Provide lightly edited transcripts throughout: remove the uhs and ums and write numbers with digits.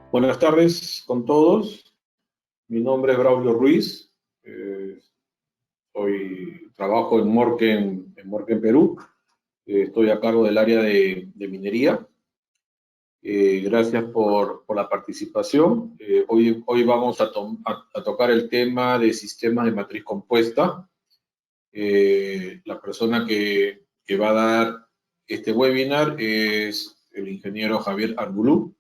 Buenas tardes con todos. Mi nombre es Braulio Ruiz. Eh, Trabajo en Morken, Perú. Estoy a cargo del área de minería. Gracias por la participación. Hoy vamos a tocar el tema de sistemas de matriz compuesta. La persona que va a dar este webinar es el ingeniero Javier Arbulú,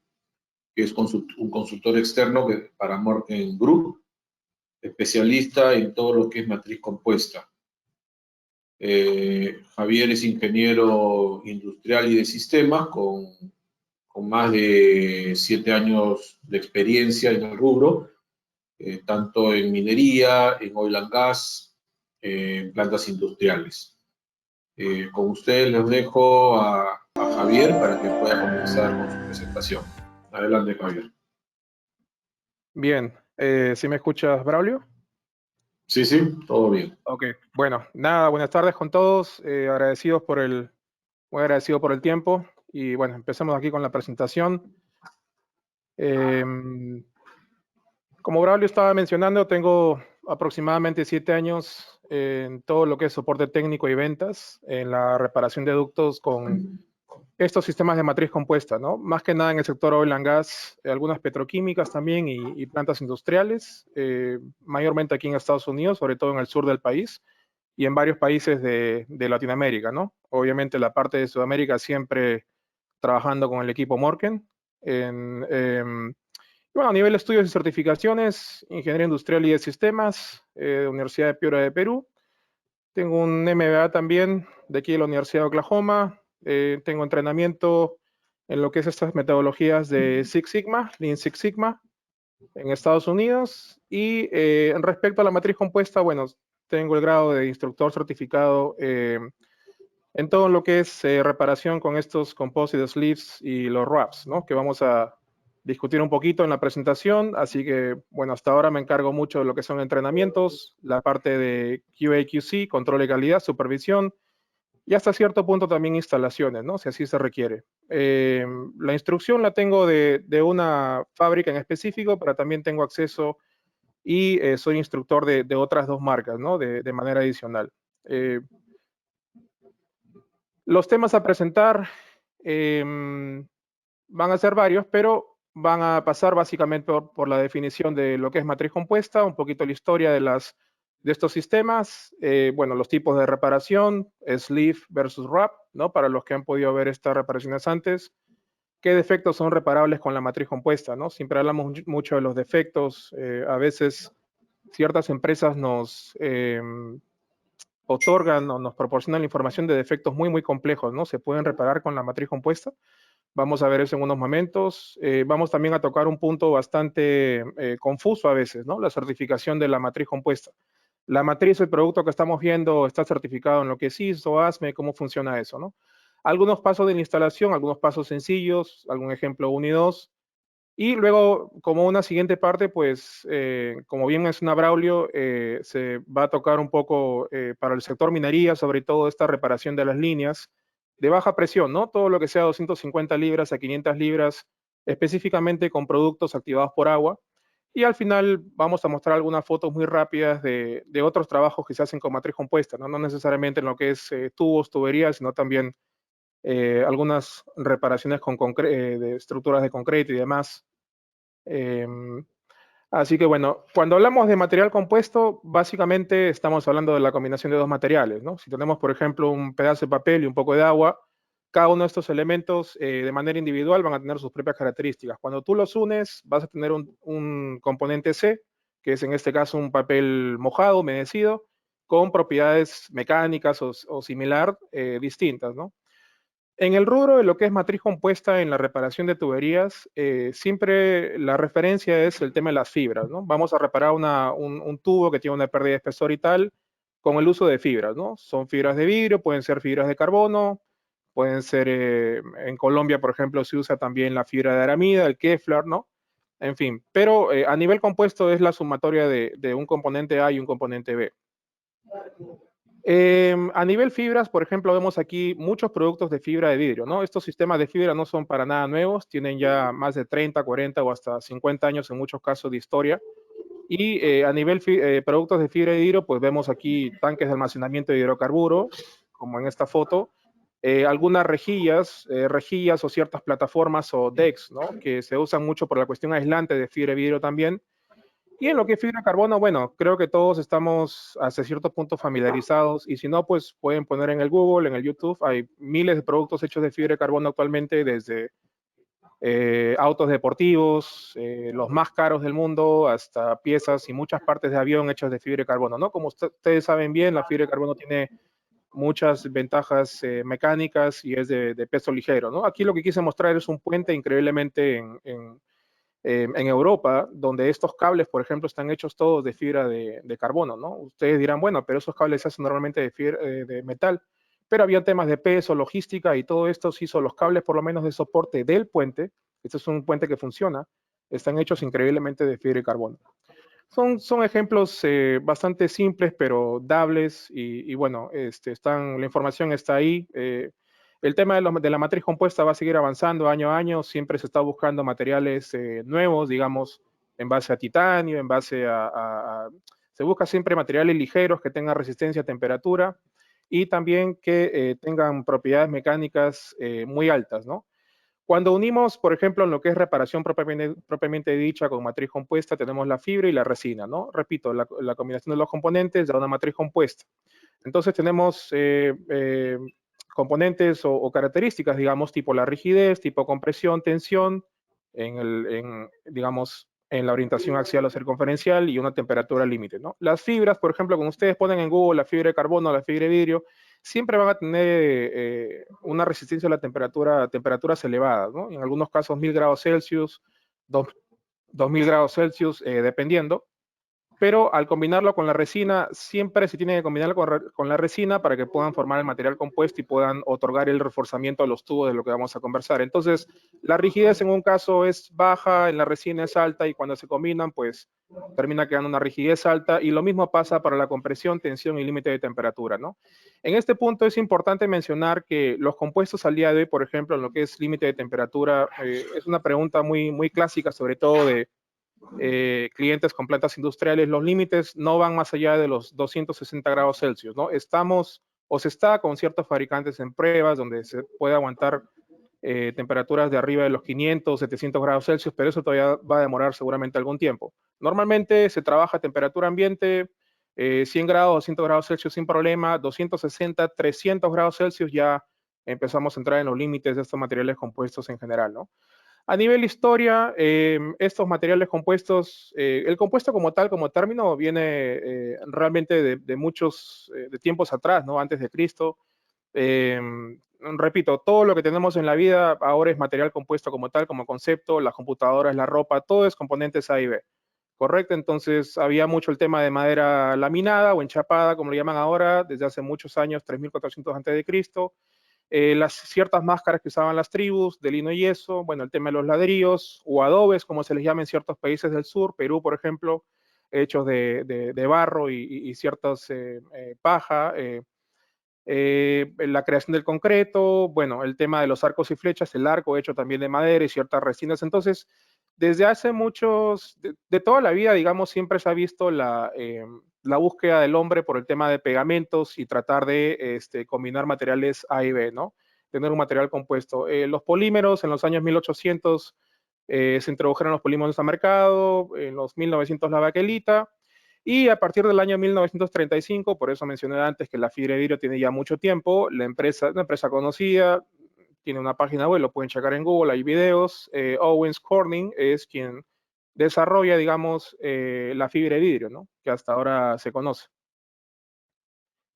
que es un consultor externo para Morken Group, especialista en todo lo que es matriz compuesta. Javier es ingeniero industrial y de sistemas con más de 7 años de experiencia en el rubro, tanto en minería, en oil and gas, en plantas industriales. Con ustedes les dejo a Javier para que pueda comenzar con su presentación. Adelante, Javier. Bien, ¿sí me escuchas, Braulio? Sí, todo bien. Ok, bueno, nada, buenas tardes con todos, muy agradecido por el tiempo y bueno, empecemos aquí con la presentación. Como Braulio estaba mencionando, tengo aproximadamente 7 años en todo lo que es soporte técnico y ventas, en la reparación de ductos con estos sistemas de matriz compuesta, ¿no? Más que nada en el sector oil and gas, algunas petroquímicas también y plantas industriales, mayormente aquí en Estados Unidos, sobre todo en el sur del país y en varios países de Latinoamérica, ¿no? Obviamente la parte de Sudamérica siempre trabajando con el equipo Morken. Bueno, a nivel de estudios y certificaciones, Ingeniería Industrial y de Sistemas, Universidad de Piura de Perú. Tengo un MBA también de aquí de la Universidad de Oklahoma. Tengo entrenamiento en lo que es estas metodologías de Six Sigma, Lean Six Sigma, en Estados Unidos. Y respecto a la matriz compuesta, bueno, tengo el grado de instructor certificado en todo lo que es reparación con estos composite sleeves y los wraps, ¿no? Que vamos a discutir un poquito en la presentación. Así que, bueno, hasta ahora me encargo mucho de lo que son entrenamientos, la parte de QA/QC, control de calidad, supervisión, y hasta cierto punto también instalaciones, ¿no? Si así se requiere. La instrucción la tengo de una fábrica en específico, pero también tengo acceso y soy instructor de otras 2 marcas, ¿no? De manera adicional. Los temas a presentar van a ser varios, pero van a pasar básicamente por la definición de lo que es matriz compuesta, un poquito la historia de estos sistemas, bueno, los tipos de reparación, sleeve versus wrap, ¿no? Para los que han podido ver estas reparaciones antes, qué defectos son reparables con la matriz compuesta, ¿no? Siempre hablamos mucho de los defectos, a veces ciertas empresas nos otorgan o nos proporcionan la información de defectos muy complejos, ¿no? Se pueden reparar con la matriz compuesta. Vamos a ver eso en unos momentos. Vamos también a tocar un punto bastante confuso a veces, ¿no? La certificación de la matriz compuesta. La matriz, el producto que estamos viendo, está certificado en lo que es ISO, ASME, ¿cómo funciona eso, no? Algunos pasos de la instalación, algunos pasos sencillos, algún ejemplo 1 y 2. Y luego, como una siguiente parte, pues, como bien menciona Braulio, se va a tocar un poco para el sector minería, sobre todo esta reparación de las líneas de baja presión, ¿no? Todo lo que sea 250 libras a 500 libras, específicamente con productos activados por agua. Y al final vamos a mostrar algunas fotos muy rápidas de otros trabajos que se hacen con matriz compuesta, ¿no? No necesariamente en lo que es tubos, tuberías, sino también algunas reparaciones de estructuras de concreto y demás. Así que bueno, cuando hablamos de material compuesto, básicamente estamos hablando de la combinación de 2 materiales, ¿no? Si tenemos, por ejemplo, un pedazo de papel y un poco de agua, cada uno de estos elementos de manera individual van a tener sus propias características. Cuando tú los unes, vas a tener un componente C, que es en este caso un papel mojado, humedecido, con propiedades mecánicas o similar distintas, ¿no? En el rubro de lo que es matriz compuesta en la reparación de tuberías, siempre la referencia es el tema de las fibras, ¿no? Vamos a reparar un tubo que tiene una pérdida de espesor y tal, con el uso de fibras, ¿no? Son fibras de vidrio, pueden ser fibras de carbono, pueden ser, en Colombia, por ejemplo, se usa también la fibra de aramida, el Kevlar, ¿no? En fin, pero a nivel compuesto es la sumatoria de un componente A y un componente B. A nivel fibras, por ejemplo, vemos aquí muchos productos de fibra de vidrio, ¿no? Estos sistemas de fibra no son para nada nuevos, tienen ya más de 30, 40 o hasta 50 años en muchos casos de historia. Y a nivel productos de fibra de vidrio, pues vemos aquí tanques de almacenamiento de hidrocarburo, como en esta foto, algunas rejillas o ciertas plataformas o decks, ¿no? Que se usan mucho por la cuestión aislante de fibra de vidrio también. Y en lo que es fibra de carbono, bueno, creo que todos estamos hasta cierto punto familiarizados y si no, pues pueden poner en el Google, en el YouTube, hay miles de productos hechos de fibra de carbono actualmente, desde autos deportivos, los más caros del mundo, hasta piezas y muchas partes de avión hechas de fibra de carbono, ¿no? Como ustedes saben bien, la fibra de carbono tiene muchas ventajas mecánicas y es de peso ligero, ¿no? Aquí lo que quise mostrar es un puente increíblemente en Europa, donde estos cables, por ejemplo, están hechos todos de fibra de carbono, ¿no? Ustedes dirán, bueno, pero esos cables se hacen normalmente de metal, pero había temas de peso, logística y todo esto se hizo los cables, por lo menos de soporte del puente. Este es un puente que funciona, están hechos increíblemente de fibra de carbono. Son ejemplos bastante simples, pero dables y bueno, la información está ahí. El tema de la matriz compuesta va a seguir avanzando año a año, siempre se está buscando materiales nuevos, digamos, en base a titanio, en base se busca siempre materiales ligeros que tengan resistencia a temperatura y también que tengan propiedades mecánicas muy altas, ¿no? Cuando unimos, por ejemplo, en lo que es reparación propiamente dicha con matriz compuesta, tenemos la fibra y la resina, ¿no? Repito, la combinación de los componentes da una matriz compuesta. Entonces tenemos componentes o características, digamos, tipo la rigidez, tipo compresión, tensión, digamos, en la orientación axial o circunferencial y una temperatura límite, ¿no? Las fibras, por ejemplo, cuando ustedes ponen en Google la fibra de carbono, la fibra de vidrio, siempre van a tener una resistencia a la temperaturas elevadas, ¿no? En algunos casos 1000 grados Celsius, 2000 grados Celsius, dependiendo, pero al combinarlo con la resina, siempre se tiene que combinarlo con la resina para que puedan formar el material compuesto y puedan otorgar el reforzamiento a los tubos de lo que vamos a conversar. Entonces, la rigidez en un caso es baja, en la resina es alta y cuando se combinan, pues termina quedando una rigidez alta y lo mismo pasa para la compresión, tensión y límite de temperatura, ¿no? En este punto es importante mencionar que los compuestos al día de hoy, por ejemplo, en lo que es límite de temperatura, es una pregunta muy, muy clásica, sobre todo de clientes con plantas industriales, los límites no van más allá de los 260 grados Celsius, ¿no? Estamos o se está con ciertos fabricantes en pruebas donde se puede aguantar temperaturas de arriba de los 500, 700 grados Celsius, pero eso todavía va a demorar seguramente algún tiempo. Normalmente se trabaja a temperatura ambiente, 100 grados, 200 grados Celsius sin problema, 260, 300 grados Celsius ya empezamos a entrar en los límites de estos materiales compuestos en general, ¿no? A nivel historia, estos materiales compuestos, el compuesto como tal, como término, viene realmente de muchos, de tiempos atrás, ¿no? Antes de Cristo. Eh, repito, todo lo que tenemos en la vida ahora es material compuesto como tal, como concepto, las computadoras, la ropa, todo es componentes A y B. ¿Correcto? Entonces había mucho el tema de madera laminada o enchapada, como lo llaman ahora, desde hace muchos años, 3400 antes de Cristo, las ciertas máscaras que usaban las tribus de lino y yeso, bueno, el tema de los ladrillos o adobes, como se les llama en ciertos países del sur, Perú, por ejemplo, hechos de barro y ciertas paja, la creación del concreto, bueno, el tema de los arcos y flechas, el arco hecho también de madera y ciertas resinas. Entonces, desde hace de toda la vida, digamos, siempre se ha visto la búsqueda del hombre por el tema de pegamentos y tratar de combinar materiales A y B, ¿no? Tener un material compuesto. Los polímeros en los años 1800 se introdujeron los polímeros al mercado, en los 1900 la baquelita, y a partir del año 1935, por eso mencioné antes que la fibra de vidrio tiene ya mucho tiempo, una empresa conocida, tiene una página web, lo pueden checar en Google, hay videos, Owens Corning es quien desarrolla, digamos, la fibra de vidrio, ¿no? Que hasta ahora se conoce.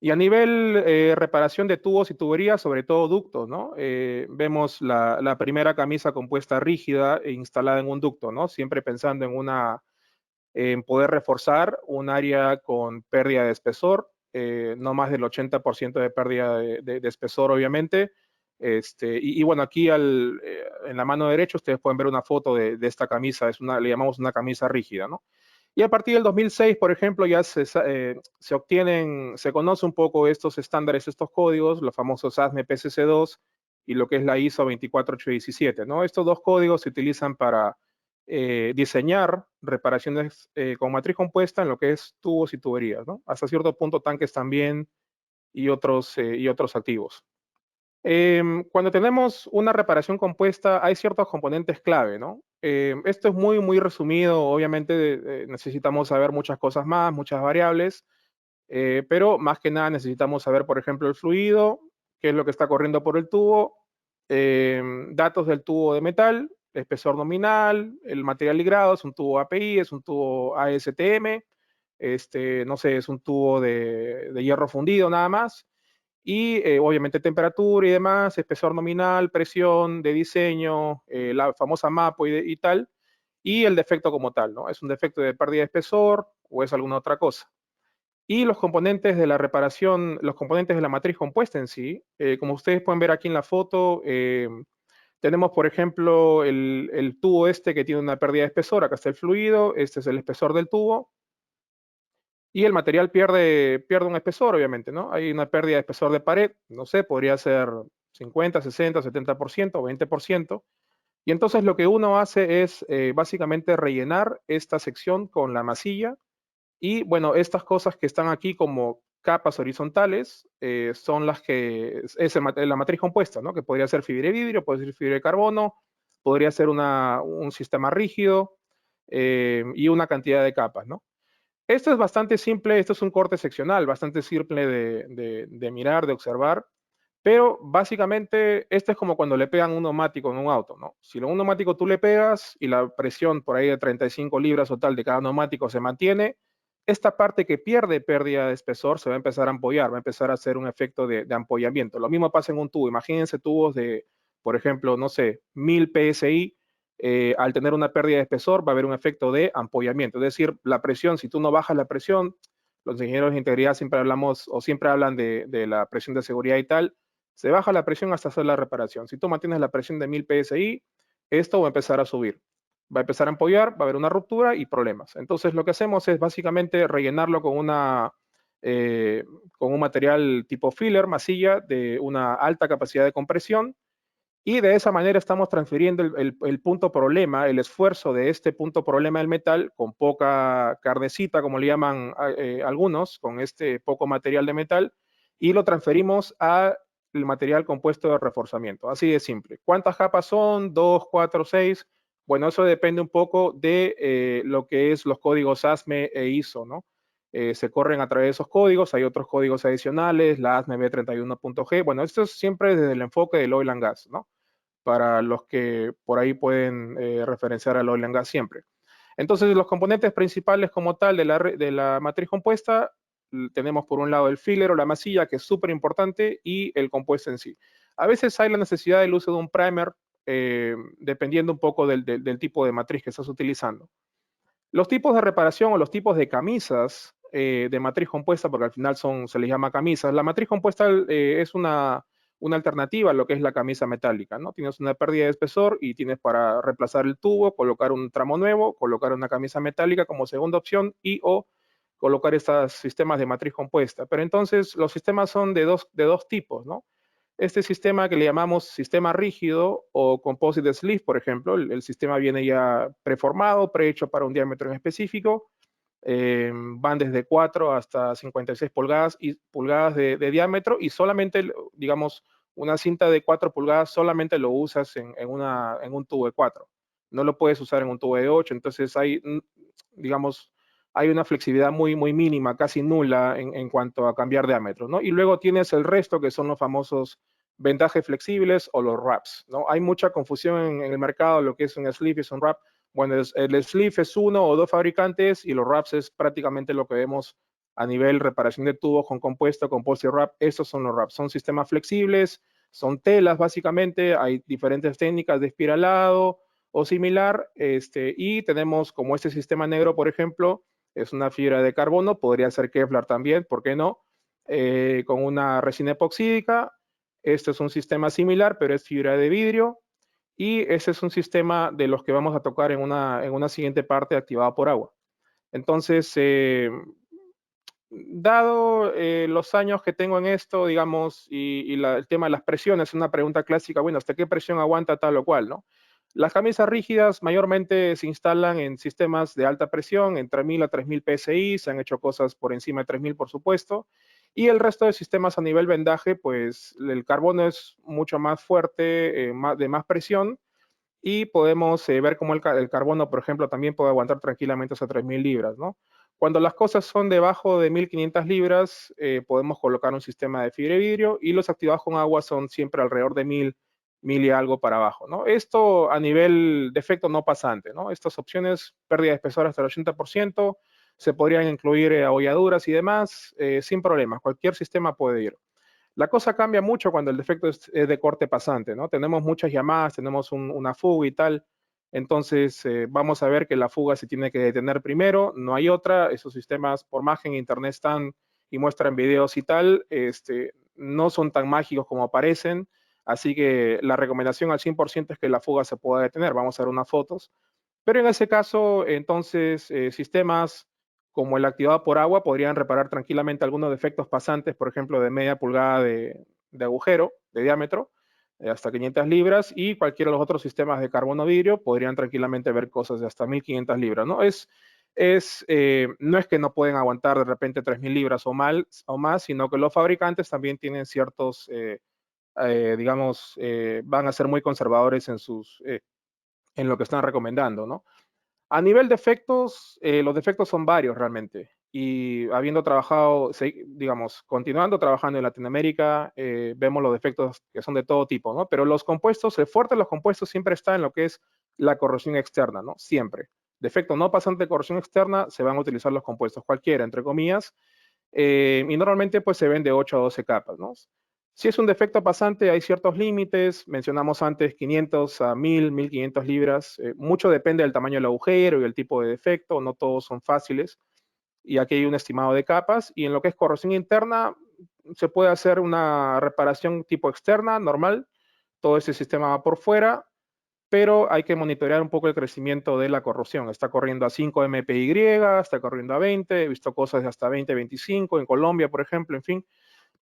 Y a nivel reparación de tubos y tuberías, sobre todo ductos, ¿no? Vemos la primera camisa compuesta rígida e instalada en un ducto, ¿no? Siempre pensando en poder reforzar un área con pérdida de espesor, no más del 80% de pérdida de espesor, obviamente. Y bueno, aquí en la mano derecha ustedes pueden ver una foto de esta camisa, le llamamos una camisa rígida, ¿no? Y a partir del 2006, por ejemplo, ya se conoce un poco estos estándares, estos códigos, los famosos ASME PCC2 y lo que es la ISO 24817, ¿no? Estos dos códigos se utilizan para diseñar reparaciones con matriz compuesta en lo que es tubos y tuberías, ¿no? Hasta cierto punto tanques también y otros activos. Cuando tenemos una reparación compuesta, hay ciertos componentes clave, ¿no? Esto es muy, muy resumido. Obviamente necesitamos saber muchas cosas más, muchas variables, pero más que nada necesitamos saber, por ejemplo, el fluido, qué es lo que está corriendo por el tubo, datos del tubo de metal, espesor nominal, el material ligrado, es un tubo API, es un tubo ASTM, no sé, es un tubo de hierro fundido nada más y obviamente temperatura y demás, espesor nominal, presión de diseño, la famosa MAPO y tal, y el defecto como tal, ¿no? ¿Es un defecto de pérdida de espesor o es alguna otra cosa? Y los componentes de la reparación, los componentes de la matriz compuesta en sí, como ustedes pueden ver aquí en la foto, tenemos, por ejemplo, el tubo este que tiene una pérdida de espesor, acá está el fluido, este es el espesor del tubo, y el material pierde un espesor, obviamente, ¿no? Hay una pérdida de espesor de pared, no sé, podría ser 50, 60, 70% o 20%. Y entonces lo que uno hace es básicamente rellenar esta sección con la masilla y, bueno, estas cosas que están aquí como capas horizontales son las que es la matriz compuesta, ¿no? Que podría ser fibra de vidrio, puede ser fibra de carbono, podría ser un sistema rígido y una cantidad de capas, ¿no? Esto es bastante simple, esto es un corte seccional, bastante simple de mirar, de observar, pero básicamente esto es como cuando le pegan un neumático en un auto, ¿no? Si un neumático tú le pegas y la presión por ahí de 35 libras o tal de cada neumático se mantiene, esta parte que pierde pérdida de espesor se va a empezar a ampollar, va a empezar a hacer un efecto de ampollamiento. Lo mismo pasa en un tubo. Imagínense tubos de, por ejemplo, no sé, 1000 PSI, al tener una pérdida de espesor va a haber un efecto de ampollamiento. Es decir, la presión, si tú no bajas la presión, los ingenieros de integridad siempre hablamos o siempre hablan de la presión de seguridad y tal, se baja la presión hasta hacer la reparación. Si tú mantienes la presión de 1000 PSI, esto va a empezar a subir. Va a empezar a ampollar, va a haber una ruptura y problemas. Entonces lo que hacemos es básicamente rellenarlo con un material tipo filler, masilla, de una alta capacidad de compresión, y de esa manera estamos transfiriendo el punto problema, el esfuerzo de este punto problema del metal con poca carnecita, como le llaman algunos, con este poco material de metal, y lo transferimos al material compuesto de reforzamiento. Así de simple. ¿Cuántas capas son? 2, 4, 6. Bueno, eso depende un poco de lo que es los códigos ASME e ISO, ¿no? Se corren a través de esos códigos, hay otros códigos adicionales, la ASME B31.G. Bueno, esto es siempre desde el enfoque del oil and gas, ¿no? Para los que por ahí pueden referenciar al oil and gas siempre. Entonces, los componentes principales como tal de la matriz compuesta, tenemos por un lado el filler o la masilla, que es súper importante, y el compuesto en sí. A veces hay la necesidad del uso de un primer, dependiendo un poco del tipo de matriz que estás utilizando. Los tipos de reparación o los tipos de camisas de matriz compuesta, porque al final se les llama camisas. La matriz compuesta es una alternativa a lo que es la camisa metálica, ¿no? Tienes una pérdida de espesor y tienes para reemplazar el tubo, colocar un tramo nuevo, colocar una camisa metálica como segunda opción y o colocar estos sistemas de matriz compuesta. Pero entonces los sistemas son de dos tipos, ¿no? Este sistema que le llamamos sistema rígido o composite sleeve, por ejemplo, el sistema viene ya preformado, prehecho para un diámetro en específico, van desde 4 hasta 56 pulgadas de diámetro y solamente, digamos, una cinta de 4 pulgadas solamente lo usas en un tubo de 4. No lo puedes usar en un tubo de 8, entonces hay, digamos, hay una flexibilidad muy, muy mínima, casi nula en cuanto a cambiar diámetros, ¿no? Y luego tienes el resto que son los famosos vendajes flexibles o los wraps, ¿no? Hay mucha confusión en el mercado lo que es un sleeve y un wrap. Bueno, el sleeve es uno o dos fabricantes y los wraps es prácticamente lo que vemos a nivel reparación de tubos con compuesto y wrap. Estos son los wraps, son sistemas flexibles, son telas básicamente, hay diferentes técnicas de espiralado o similar, y tenemos como este sistema negro, por ejemplo, es una fibra de carbono, podría ser Kevlar también, ¿por qué no? Con una resina epoxídica. Este es un sistema similar, pero es fibra de vidrio. Y ese es un sistema de los que vamos a tocar en una siguiente parte activado por agua. Entonces, dado los años que tengo en esto, digamos, y el tema de las presiones, una pregunta clásica, bueno, ¿hasta qué presión aguanta tal o cual, no? Las camisas rígidas mayormente se instalan en sistemas de alta presión, entre 1000 a 3000 PSI, se han hecho cosas por encima de 3000, por supuesto, y el resto de sistemas a nivel vendaje, pues el carbono es mucho más fuerte, de más presión, y podemos ver cómo el carbono, por ejemplo, también puede aguantar tranquilamente hasta 3000 libras, ¿no? Cuando las cosas son debajo de 1500 libras, podemos colocar un sistema de fibra de vidrio, y los activados con agua son siempre alrededor de 1000 y algo para abajo, ¿no? Esto a nivel de efecto no pasante, ¿no? Estas opciones, pérdida de espesor hasta el 80%, se podrían incluir abolladuras y demás, sin problemas. Cualquier sistema puede ir. La cosa cambia mucho cuando el defecto es de corte pasante, ¿no? Tenemos muchas llamadas, tenemos una fuga y tal. Entonces, vamos a ver que la fuga se tiene que detener primero, no hay otra. Esos sistemas, por más que en internet están y muestran videos y tal, no son tan mágicos como parecen. Así que la recomendación al 100% es que la fuga se pueda detener. Vamos a ver unas fotos. Pero en ese caso, entonces, sistemas como el activado por agua podrían reparar tranquilamente algunos defectos pasantes, por ejemplo, de media pulgada de agujero, de diámetro, hasta 500 libras, y cualquiera de los otros sistemas de carbono vidrio podrían tranquilamente ver cosas de hasta 1500 libras, ¿no? No es que no pueden aguantar de repente 3000 libras o más, sino que los fabricantes también tienen ciertos, digamos, van a ser muy conservadores en lo que están recomendando, ¿no? A nivel de efectos, los defectos son varios realmente. Y habiendo trabajado, digamos, continuando trabajando en Latinoamérica, vemos los defectos que son de todo tipo, ¿no? Pero los compuestos, el fuerte de los compuestos siempre está en lo que es la corrosión externa, ¿no? Siempre. Defecto no pasante de corrosión externa, se van a utilizar los compuestos cualquiera, entre comillas, y normalmente pues se ven de 8 a 12 capas, ¿no? Si es un defecto pasante, hay ciertos límites, mencionamos antes 500 a 1000, 1500 libras, mucho depende del tamaño del agujero y el tipo de defecto, no todos son fáciles, y aquí hay un estimado de capas, y en lo que es corrosión interna, se puede hacer una reparación tipo externa, normal, todo ese sistema va por fuera, pero hay que monitorear un poco el crecimiento de la corrosión. Está corriendo a 5 MPY, está corriendo a 20, he visto cosas de hasta 20, 25, en Colombia, por ejemplo, en fin.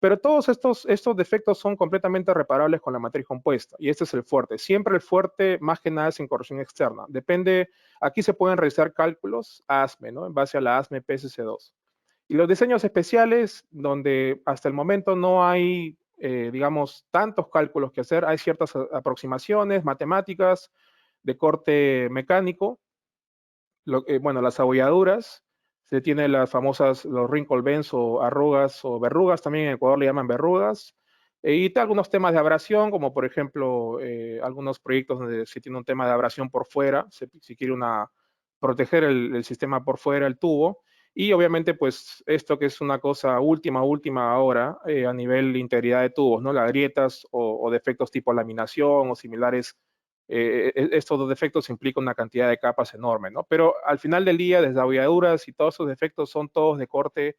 Pero todos estos defectos son completamente reparables con la matriz compuesta, y este es el fuerte. Siempre el fuerte, más que nada, es en corrosión externa. Depende, aquí se pueden realizar cálculos ASME, ¿no? En base a la ASME PSC2. Y los diseños especiales, donde hasta el momento no hay, digamos, tantos cálculos que hacer, hay ciertas aproximaciones matemáticas de corte mecánico, bueno, las abolladuras, se tiene las famosas, los wrinkle bends o arrugas o verrugas, también en Ecuador le llaman verrugas, y algunos temas de abrasión, como por ejemplo, algunos proyectos donde se tiene un tema de abrasión por fuera, si quiere proteger el sistema por fuera, el tubo, y obviamente pues esto que es una cosa última ahora, a nivel de integridad de tubos, ¿no? Las grietas o defectos tipo laminación o similares, estos dos defectos implican una cantidad de capas enorme, ¿no? Pero al final del día, desde abolladuras y todos esos defectos son todos de corte,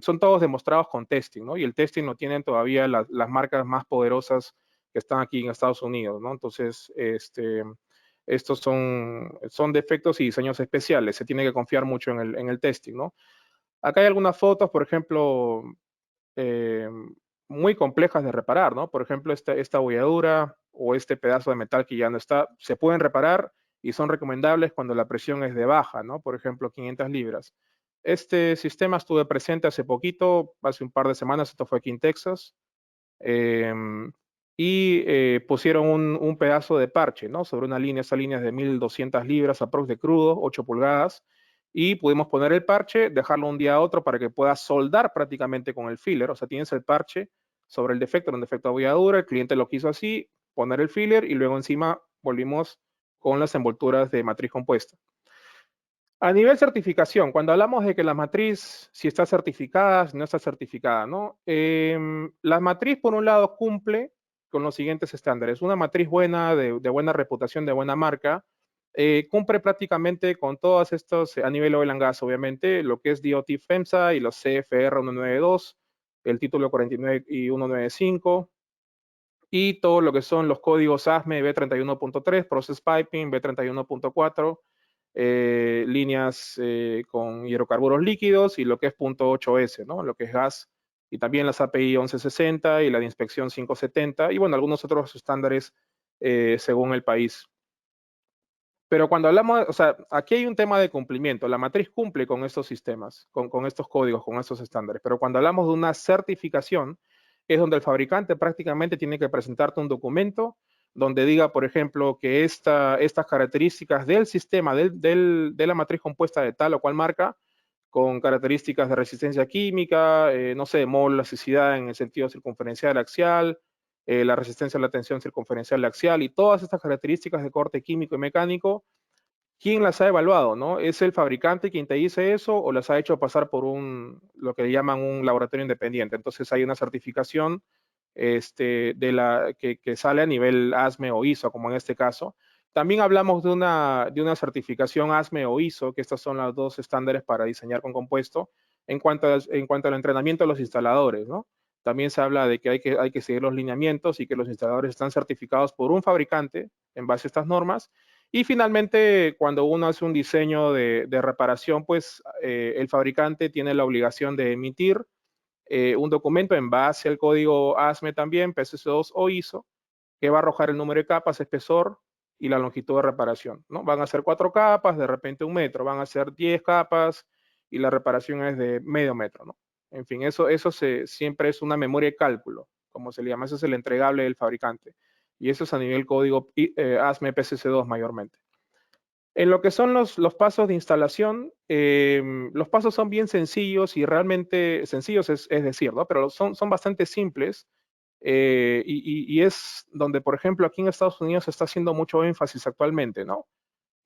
son todos demostrados con testing, ¿no? Y el testing lo tienen todavía las marcas más poderosas que están aquí en Estados Unidos, ¿no? Entonces, estos son defectos y diseños especiales, se tiene que confiar mucho en el testing, ¿no? Acá hay algunas fotos, por ejemplo, eh, muy complejas de reparar, ¿no? Por ejemplo, esta bolladura o este pedazo de metal que ya no está, se pueden reparar y son recomendables cuando la presión es de baja, ¿no? Por ejemplo, 500 libras. Este sistema estuve presente hace poquito, hace un par de semanas, esto fue aquí en Texas, y pusieron un pedazo de parche, ¿no? Sobre una línea, esa línea es de 1200 libras, aprox de crudo, 8 pulgadas, y pudimos poner el parche, dejarlo un día a otro para que pueda soldar prácticamente con el filler, o sea, tienes el parche sobre el defecto, era un defecto de abolladura, el cliente lo quiso así, poner el filler y luego encima volvimos con las envolturas de matriz compuesta. A nivel certificación, cuando hablamos de que la matriz, si está certificada, si no está certificada, ¿no? La matriz, por un lado, cumple con los siguientes estándares. Una matriz buena, de buena reputación, de buena marca, cumple prácticamente con todos estos, a nivel oil and gas, obviamente, lo que es DOT FEMSA y los CFR 192, el título 49 y 195, y todo lo que son los códigos ASME B31.3, Process Piping, B31.4, líneas con hidrocarburos líquidos y lo que es .8S, ¿no? Lo que es gas, y también las API 1160 y la de inspección 570, y bueno, algunos otros estándares según el país. Pero cuando hablamos, o sea, aquí hay un tema de cumplimiento. La matriz cumple con estos sistemas, con estos códigos, con estos estándares. Pero cuando hablamos de una certificación, es donde el fabricante prácticamente tiene que presentarte un documento donde diga, por ejemplo, que estas características del sistema, de la matriz compuesta de tal o cual marca, con características de resistencia química, no sé, mol, elasticidad en el sentido circunferencial axial, la resistencia a la tensión circunferencial axial y todas estas características de corte químico y mecánico. ¿Quién las ha evaluado, no? ¿Es el fabricante quien te dice eso o las ha hecho pasar por lo que llaman un laboratorio independiente? Entonces hay una certificación que sale a nivel ASME o ISO, como en este caso. También hablamos de una certificación ASME o ISO, que estas son los dos estándares para diseñar con compuesto, en cuanto al entrenamiento de los instaladores, ¿no? También se habla de que hay que seguir los lineamientos y que los instaladores están certificados por un fabricante en base a estas normas. Y finalmente, cuando uno hace un diseño de reparación, pues el fabricante tiene la obligación de emitir un documento en base al código ASME también, PSC2 o ISO, que va a arrojar el número de capas, espesor y la longitud de reparación, ¿no? Van a ser 4 capas, de repente 1 metro, van a ser 10 capas y la reparación es de medio metro, ¿no? En fin, eso siempre es una memoria de cálculo, como se le llama, eso es el entregable del fabricante. Y eso es a nivel código ASME PSC2 mayormente. En lo que son los pasos de instalación, los pasos son bien sencillos y realmente sencillos es decir, ¿no? Pero son bastante simples y es donde, por ejemplo, aquí en Estados Unidos se está haciendo mucho énfasis actualmente, ¿no?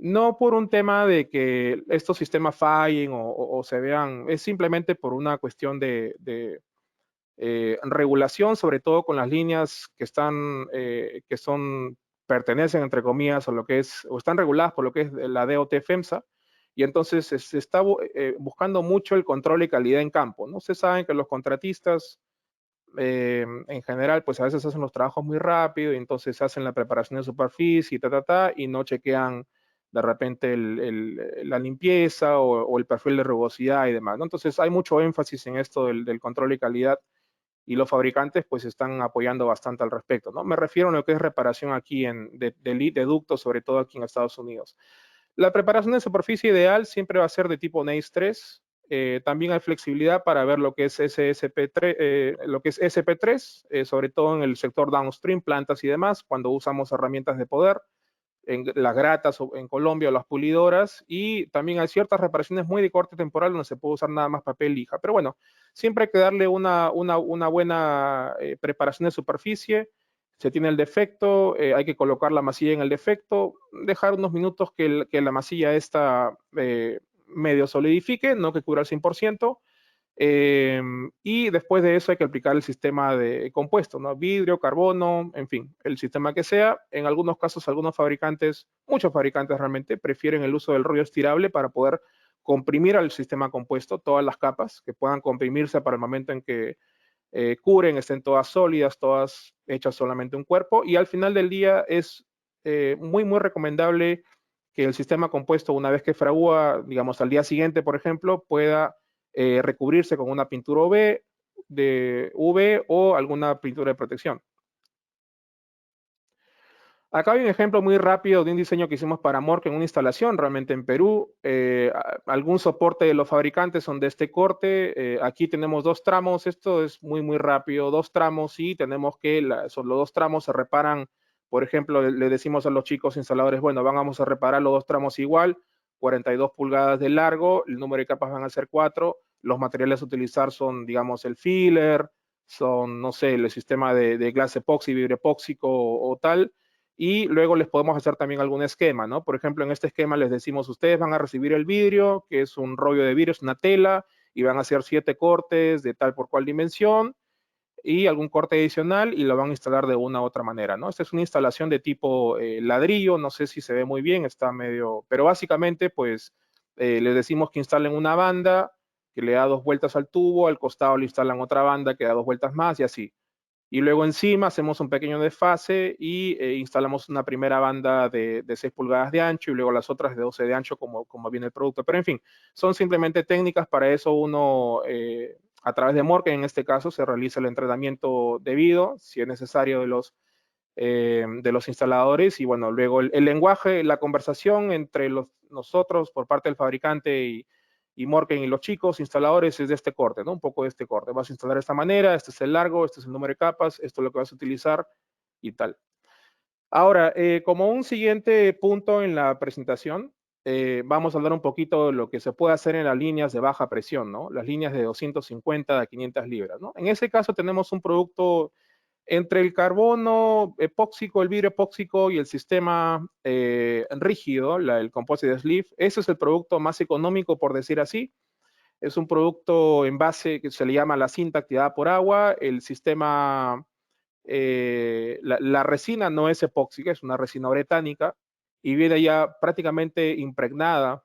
No por un tema de que estos sistemas fallen o se vean, es simplemente por una cuestión de regulación, sobre todo con las líneas que pertenecen, entre comillas, a lo que es, o están reguladas por lo que es la DOT FEMSA, y entonces se está buscando mucho el control y calidad en campo, ¿no? Se saben que los contratistas, en general, pues a veces hacen los trabajos muy rápido, y entonces hacen la preparación de superficie, y no chequean de repente la limpieza o el perfil de rugosidad y demás, ¿no? Entonces hay mucho énfasis en esto del control y calidad y los fabricantes pues están apoyando bastante al respecto, ¿no? Me refiero a lo que es reparación aquí de ductos, sobre todo aquí en Estados Unidos. La preparación de superficie ideal siempre va a ser de tipo NACE 3. También hay flexibilidad para ver lo que es SSP3, lo que es SP3, sobre todo en el sector downstream, plantas y demás, cuando usamos herramientas de poder en las gratas en Colombia o las pulidoras, y también hay ciertas reparaciones muy de corte temporal donde se puede usar nada más papel lija. Pero bueno, siempre hay que darle una buena preparación de superficie. Se tiene el defecto, hay que colocar la masilla en el defecto, dejar unos minutos que la masilla esta medio solidifique, no que cubra al 100%. Y después de eso hay que aplicar el sistema de compuesto, ¿no? Vidrio, carbono, en fin, el sistema que sea. En algunos casos, algunos fabricantes, muchos fabricantes realmente, prefieren el uso del rollo estirable para poder comprimir al sistema compuesto todas las capas, que puedan comprimirse para el momento en que curen, estén todas sólidas, todas hechas solamente un cuerpo. Y al final del día es muy recomendable que el sistema compuesto, una vez que fragúa, digamos, al día siguiente, por ejemplo, pueda recubrirse con una pintura UV o alguna pintura de protección. Acá hay un ejemplo muy rápido de un diseño que hicimos para Mork en una instalación realmente en Perú. Algún soporte de los fabricantes son de este corte. Aquí tenemos 2 tramos. Esto es muy rápido. 2 tramos y tenemos que los 2 tramos se reparan. Por ejemplo, le decimos a los chicos instaladores, bueno, vamos a reparar los 2 tramos igual, 42 pulgadas de largo, el número de capas van a ser 4. Los materiales a utilizar son, digamos, el filler, son, no sé, el sistema de glass epoxy, vibrepóxico o tal. Y luego les podemos hacer también algún esquema, ¿no? Por ejemplo, en este esquema les decimos, ustedes van a recibir el vidrio, que es un rollo de vidrio, es una tela, y van a hacer 7 cortes de tal por cual dimensión, y algún corte adicional, y lo van a instalar de una u otra manera, ¿no? Esta es una instalación de tipo ladrillo, no sé si se ve muy bien, está medio, pero básicamente, pues, les decimos que instalen una banda, que le da 2 vueltas al tubo, al costado le instalan otra banda que da 2 vueltas más, y así. y luego encima hacemos un pequeño desfase y instalamos una primera banda de 6 pulgadas de ancho y luego las otras de 12 de ancho como viene el producto. Pero en fin, son simplemente técnicas. Para eso uno, a través de Morken en este caso, se realiza el entrenamiento debido, si es necesario, de los instaladores. Y bueno, luego el lenguaje, la conversación entre nosotros por parte del fabricante y Morken y los chicos instaladores es de este corte, ¿no? Un poco de este corte. Vas a instalar de esta manera, este es el largo, este es el número de capas, esto es lo que vas a utilizar y tal. Ahora, como un siguiente punto en la presentación, vamos a hablar un poquito de lo que se puede hacer en las líneas de baja presión, ¿no? Las líneas de 250 a 500 libras, ¿no? En ese caso tenemos un producto entre el carbono epóxico, el vidrio epóxico y el sistema rígido, el composite sleeve. Ese es el producto más económico, por decir así. Es un producto en base que se le llama la cinta activada por agua. El sistema, la resina no es epóxica, es una resina uretánica y viene ya prácticamente impregnada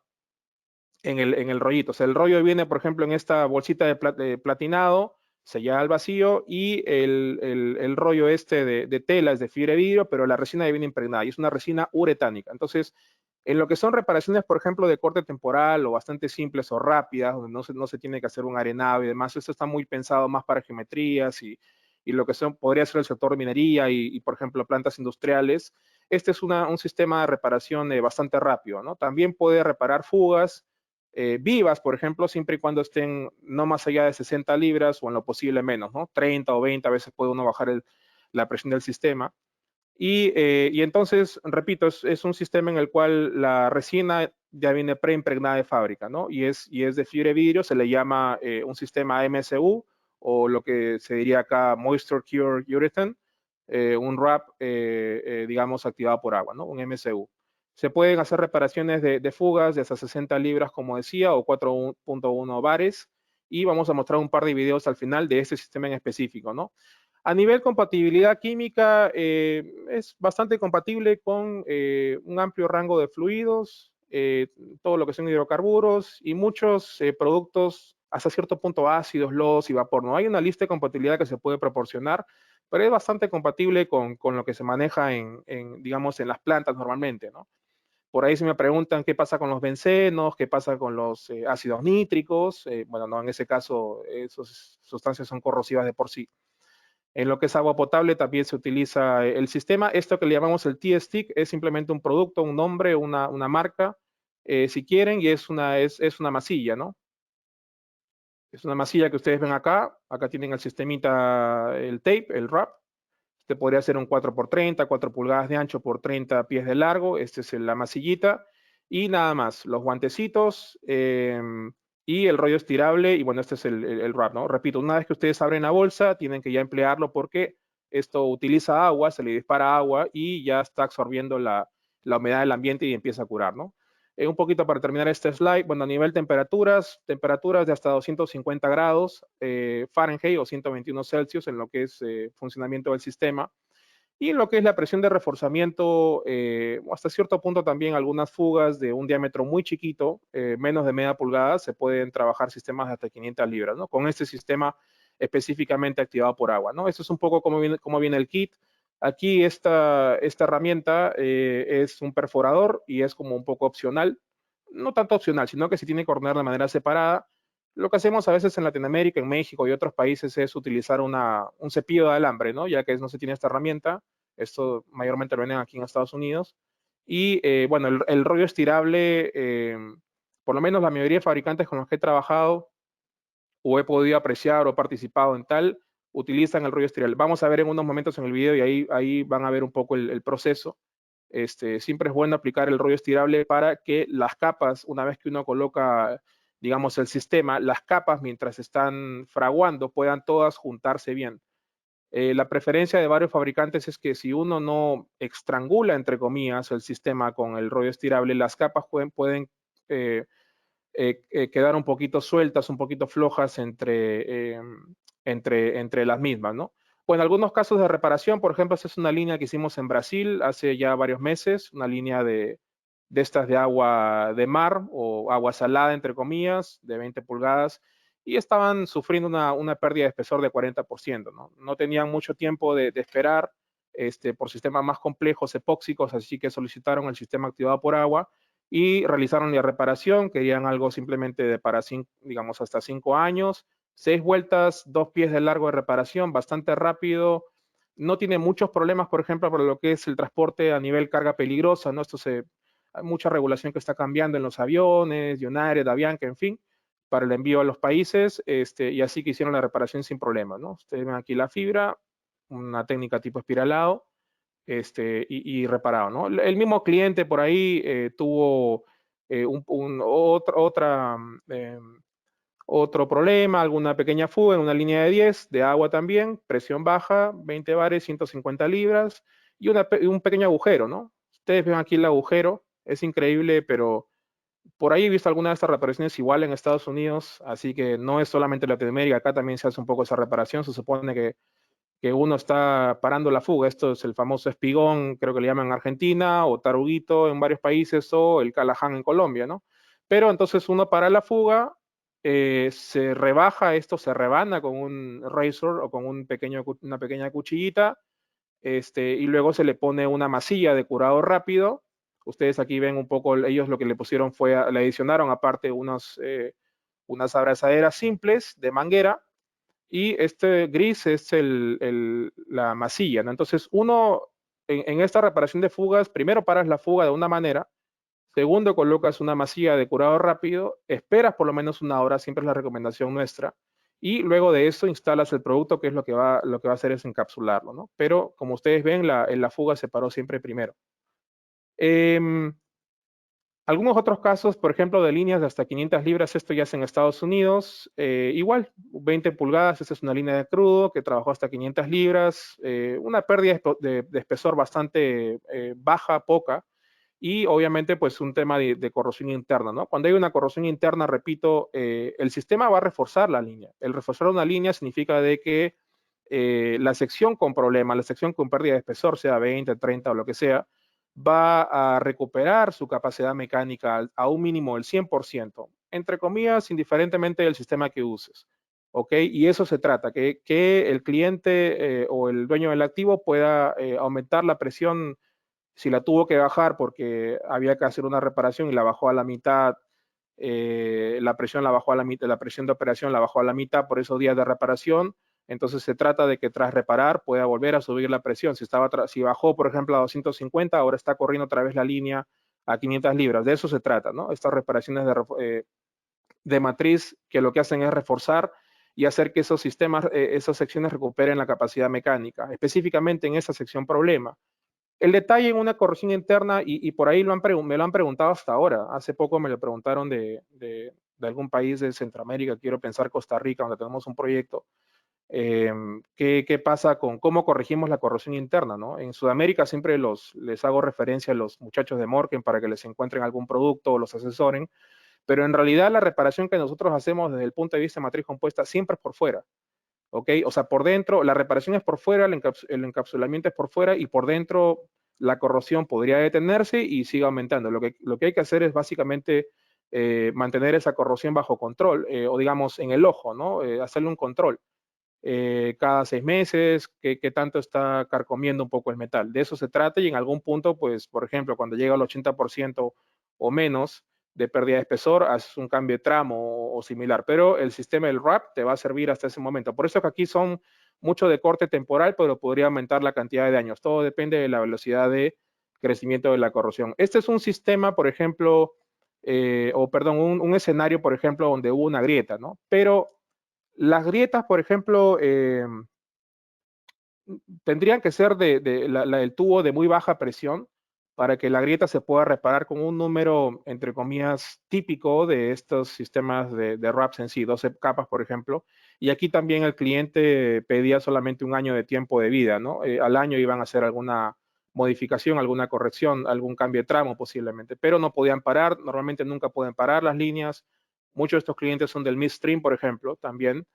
en el rollito. O sea, el rollo viene, por ejemplo, en esta bolsita de platinado, sellada al vacío, y el rollo este de tela es de fibra de vidrio, pero la resina ya viene impregnada y es una resina uretánica. Entonces, en lo que son reparaciones, por ejemplo, de corte temporal o bastante simples o rápidas, donde no se tiene que hacer un arenado y demás, esto está muy pensado más para geometrías y lo que podría ser el sector de minería y, por ejemplo, plantas industriales. Este es un sistema de reparación bastante rápido, ¿no? También puede reparar fugas vivas, por ejemplo, siempre y cuando estén no más allá de 60 libras o en lo posible menos, ¿no? 30 o 20, a veces puede uno bajar la presión del sistema. Y entonces, repito, es un sistema en el cual la resina ya viene preimpregnada de fábrica, ¿no? Y es de fibra de vidrio, se le llama un sistema MSU, o lo que se diría acá Moisture Cure Urethane, un wrap, digamos, activado por agua, ¿no? Un MSU. Se pueden hacer reparaciones de fugas de hasta 60 libras, como decía, o 4.1 bares, y vamos a mostrar un par de videos al final de este sistema en específico, ¿no? A nivel compatibilidad química, es bastante compatible con un amplio rango de fluidos, todo lo que son hidrocarburos y muchos productos hasta cierto punto ácidos, lodos y vapor. No hay una lista de compatibilidad que se puede proporcionar, pero es bastante compatible con lo que se maneja digamos, en las plantas normalmente, ¿no? Por ahí se me preguntan qué pasa con los bencenos, qué pasa con los ácidos nítricos. Bueno, no, en ese caso, esas sustancias son corrosivas de por sí. En lo que es agua potable también se utiliza el sistema. Esto que le llamamos el T-Stick es simplemente un producto, un nombre, una marca, si quieren, y es una masilla, ¿no? Es una masilla que ustedes ven acá. Acá tienen el sistemita, el tape, el wrap. Este podría ser un 4x30, 4 pulgadas de ancho por 30 pies de largo. Esta es la masillita. Y nada más, los guantecitos y el rollo estirable. Y bueno, este es el wrap, ¿no? Repito, una vez que ustedes abren la bolsa, tienen que ya emplearlo porque esto utiliza agua, se le dispara agua y ya está absorbiendo la humedad del ambiente y empieza a curar, ¿no? Un poquito para terminar este slide, bueno, a nivel temperaturas de hasta 250 grados Fahrenheit o 121 Celsius en lo que es funcionamiento del sistema. Y en lo que es la presión de reforzamiento, hasta cierto punto también algunas fugas de un diámetro muy chiquito, menos de media pulgada, se pueden trabajar sistemas de hasta 500 libras, ¿no? Con este sistema específicamente activado por agua, ¿no? Esto es un poco cómo viene el kit. Aquí esta herramienta es un perforador y es como un poco opcional, no tanto opcional, sino que se tiene que ordenar de manera separada. Lo que hacemos a veces en Latinoamérica, en México y otros países es utilizar un cepillo de alambre, ¿no? Ya que no se tiene esta herramienta. Esto mayormente lo venden aquí en Estados Unidos. Y bueno, el rollo estirable, por lo menos la mayoría de fabricantes con los que he trabajado o he podido apreciar o participado en tal, utilizan el rollo estirable. Vamos a ver en unos momentos en el video y ahí van a ver un poco el proceso. Siempre es bueno aplicar el rollo estirable para que las capas, una vez que uno coloca, digamos, el sistema, las capas mientras están fraguando puedan todas juntarse bien. La preferencia de varios fabricantes es que si uno no estrangula, entre comillas, el sistema con el rollo estirable, las capas pueden quedar un poquito sueltas, un poquito flojas entre las mismas, ¿no? Bueno, algunos casos de reparación, por ejemplo, esta es una línea que hicimos en Brasil hace ya varios meses, una línea de estas de agua de mar o agua salada, entre comillas, de 20 pulgadas. y estaban sufriendo una pérdida de espesor de 40%, ¿no? No tenían mucho tiempo de esperar por sistemas más complejos epóxicos, así que solicitaron el sistema activado por agua y realizaron la reparación, querían algo simplemente para, digamos, hasta 5 años, 6 vueltas, 2 pies de largo de reparación, bastante rápido, no tiene muchos problemas, por ejemplo, para lo que es el transporte a nivel carga peligrosa, ¿no? Hay mucha regulación que está cambiando en los aviones, United, Avianca, en fin, para el envío a los países, y así que hicieron la reparación sin problema, ¿no? Ustedes ven aquí la fibra, una técnica tipo espiralado, y reparado, ¿no? El mismo cliente por ahí tuvo otro problema, alguna pequeña fuga en una línea de 10, de agua también, presión baja, 20 bares, 150 libras, y un pequeño agujero, ¿no? Ustedes ven aquí el agujero, es increíble, pero por ahí he visto algunas de estas reparaciones igual en Estados Unidos, así que no es solamente Latinoamérica, acá también se hace un poco esa reparación, se supone que uno está parando la fuga. Esto es el famoso espigón, creo que le llaman en Argentina, o taruguito en varios países, o el Callahan en Colombia, ¿no? Pero entonces uno para la fuga, se rebaja esto, se rebana con un razor o con una pequeña cuchillita, y luego se le pone una masilla de curado rápido. Ustedes aquí ven un poco, ellos lo que le pusieron fue, le adicionaron aparte unas abrazaderas simples de manguera, y este gris es la masilla, ¿no? Entonces, uno, en esta reparación de fugas, primero paras la fuga de una manera, segundo, colocas una masilla de curado rápido, esperas por lo menos una hora, siempre es la recomendación nuestra, y luego de eso instalas el producto, que es lo que va a hacer es encapsularlo, ¿no? Pero, como ustedes ven, la fuga se paró siempre primero. Algunos otros casos, por ejemplo, de líneas de hasta 500 libras, esto ya es en Estados Unidos, igual, 20 pulgadas, esta es una línea de crudo que trabajó hasta 500 libras, una pérdida de espesor bastante baja, poca, y obviamente pues un tema de corrosión interna, ¿no? Cuando hay una corrosión interna, repito, el sistema va a reforzar la línea. El reforzar una línea significa de que la sección con problema, la sección con pérdida de espesor, sea 20, 30 o lo que sea, va a recuperar su capacidad mecánica a un mínimo del 100%, entre comillas, indiferentemente del sistema que uses. ¿Ok? Y eso se trata, que el cliente o el dueño del activo pueda aumentar la presión si la tuvo que bajar porque había que hacer una reparación y la bajó a la mitad, la presión la bajó a la mitad, la presión de operación la bajó a la mitad por esos días de reparación. Entonces se trata de que tras reparar pueda volver a subir la presión. Si bajó, por ejemplo, a 250, ahora está corriendo otra vez la línea a 500 libras. De eso se trata, ¿no? Estas reparaciones de matriz, que lo que hacen es reforzar y hacer que esos sistemas, esas secciones recuperen la capacidad mecánica, específicamente en esa sección problema. El detalle en una corrosión interna, y por ahí me lo han preguntado hasta ahora, hace poco me lo preguntaron de algún país de Centroamérica, quiero pensar Costa Rica, donde tenemos un proyecto, ¿qué pasa con cómo corregimos la corrosión interna, ¿no? En Sudamérica siempre les hago referencia a los muchachos de Morken para que les encuentren algún producto o los asesoren, pero en realidad la reparación que nosotros hacemos desde el punto de vista de matriz compuesta siempre es por fuera. ¿Ok? O sea, por dentro, la reparación es por fuera, el encapsulamiento es por fuera, y por dentro la corrosión podría detenerse y sigue aumentando. Lo que hay que hacer es básicamente mantener esa corrosión bajo control, o digamos en el ojo, ¿no? Hacerle un control cada 6 meses, qué tanto está carcomiendo un poco el metal. De eso se trata, y en algún punto, pues, por ejemplo, cuando llega al 80% o menos de pérdida de espesor, haces un cambio de tramo o similar, pero el sistema del RAP te va a servir hasta ese momento. Por eso que aquí son mucho de corte temporal, pero podría aumentar la cantidad de años. Todo depende de la velocidad de crecimiento de la corrosión. Este es un sistema, por ejemplo, un escenario, por ejemplo, donde hubo una grieta, ¿no? Pero las grietas, por ejemplo, tendrían que ser del tubo de muy baja presión para que la grieta se pueda reparar con un número, entre comillas, típico de estos sistemas de RAPs en sí, 12 capas, por ejemplo. Y aquí también el cliente pedía solamente un año de tiempo de vida, ¿no? Al año iban a hacer alguna modificación, alguna corrección, algún cambio de tramo posiblemente, pero no podían parar, normalmente nunca pueden parar las líneas. Muchos de estos clientes son del midstream, por ejemplo, también.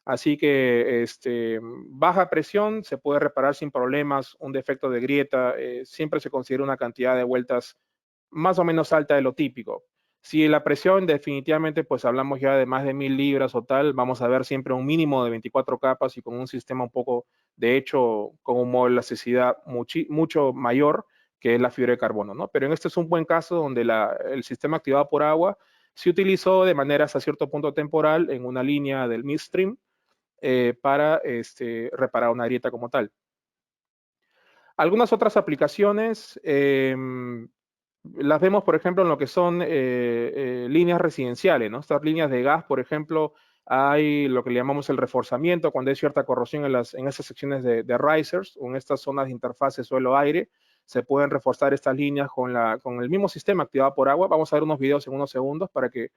Así que baja presión se puede reparar sin problemas, un defecto de grieta, siempre se considera una cantidad de vueltas más o menos alta de lo típico. Si la presión definitivamente, pues hablamos ya de más de 1000 libras o tal, vamos a ver siempre un mínimo de 24 capas y con un sistema un poco, de hecho, con un modo de elasticidad mucho mayor que es la fibra de carbono, ¿no? Pero en este es un buen caso donde el sistema activado por agua se utilizó de manera hasta cierto punto temporal en una línea del midstream para reparar una grieta como tal. Algunas otras aplicaciones las vemos, por ejemplo, en lo que son líneas residenciales, ¿no? Estas líneas de gas, por ejemplo, hay lo que le llamamos el reforzamiento, cuando hay cierta corrosión en esas secciones de risers o en estas zonas de interfase suelo-aire, se pueden reforzar estas líneas con el mismo sistema activado por agua. Vamos a ver unos videos en unos segundos para que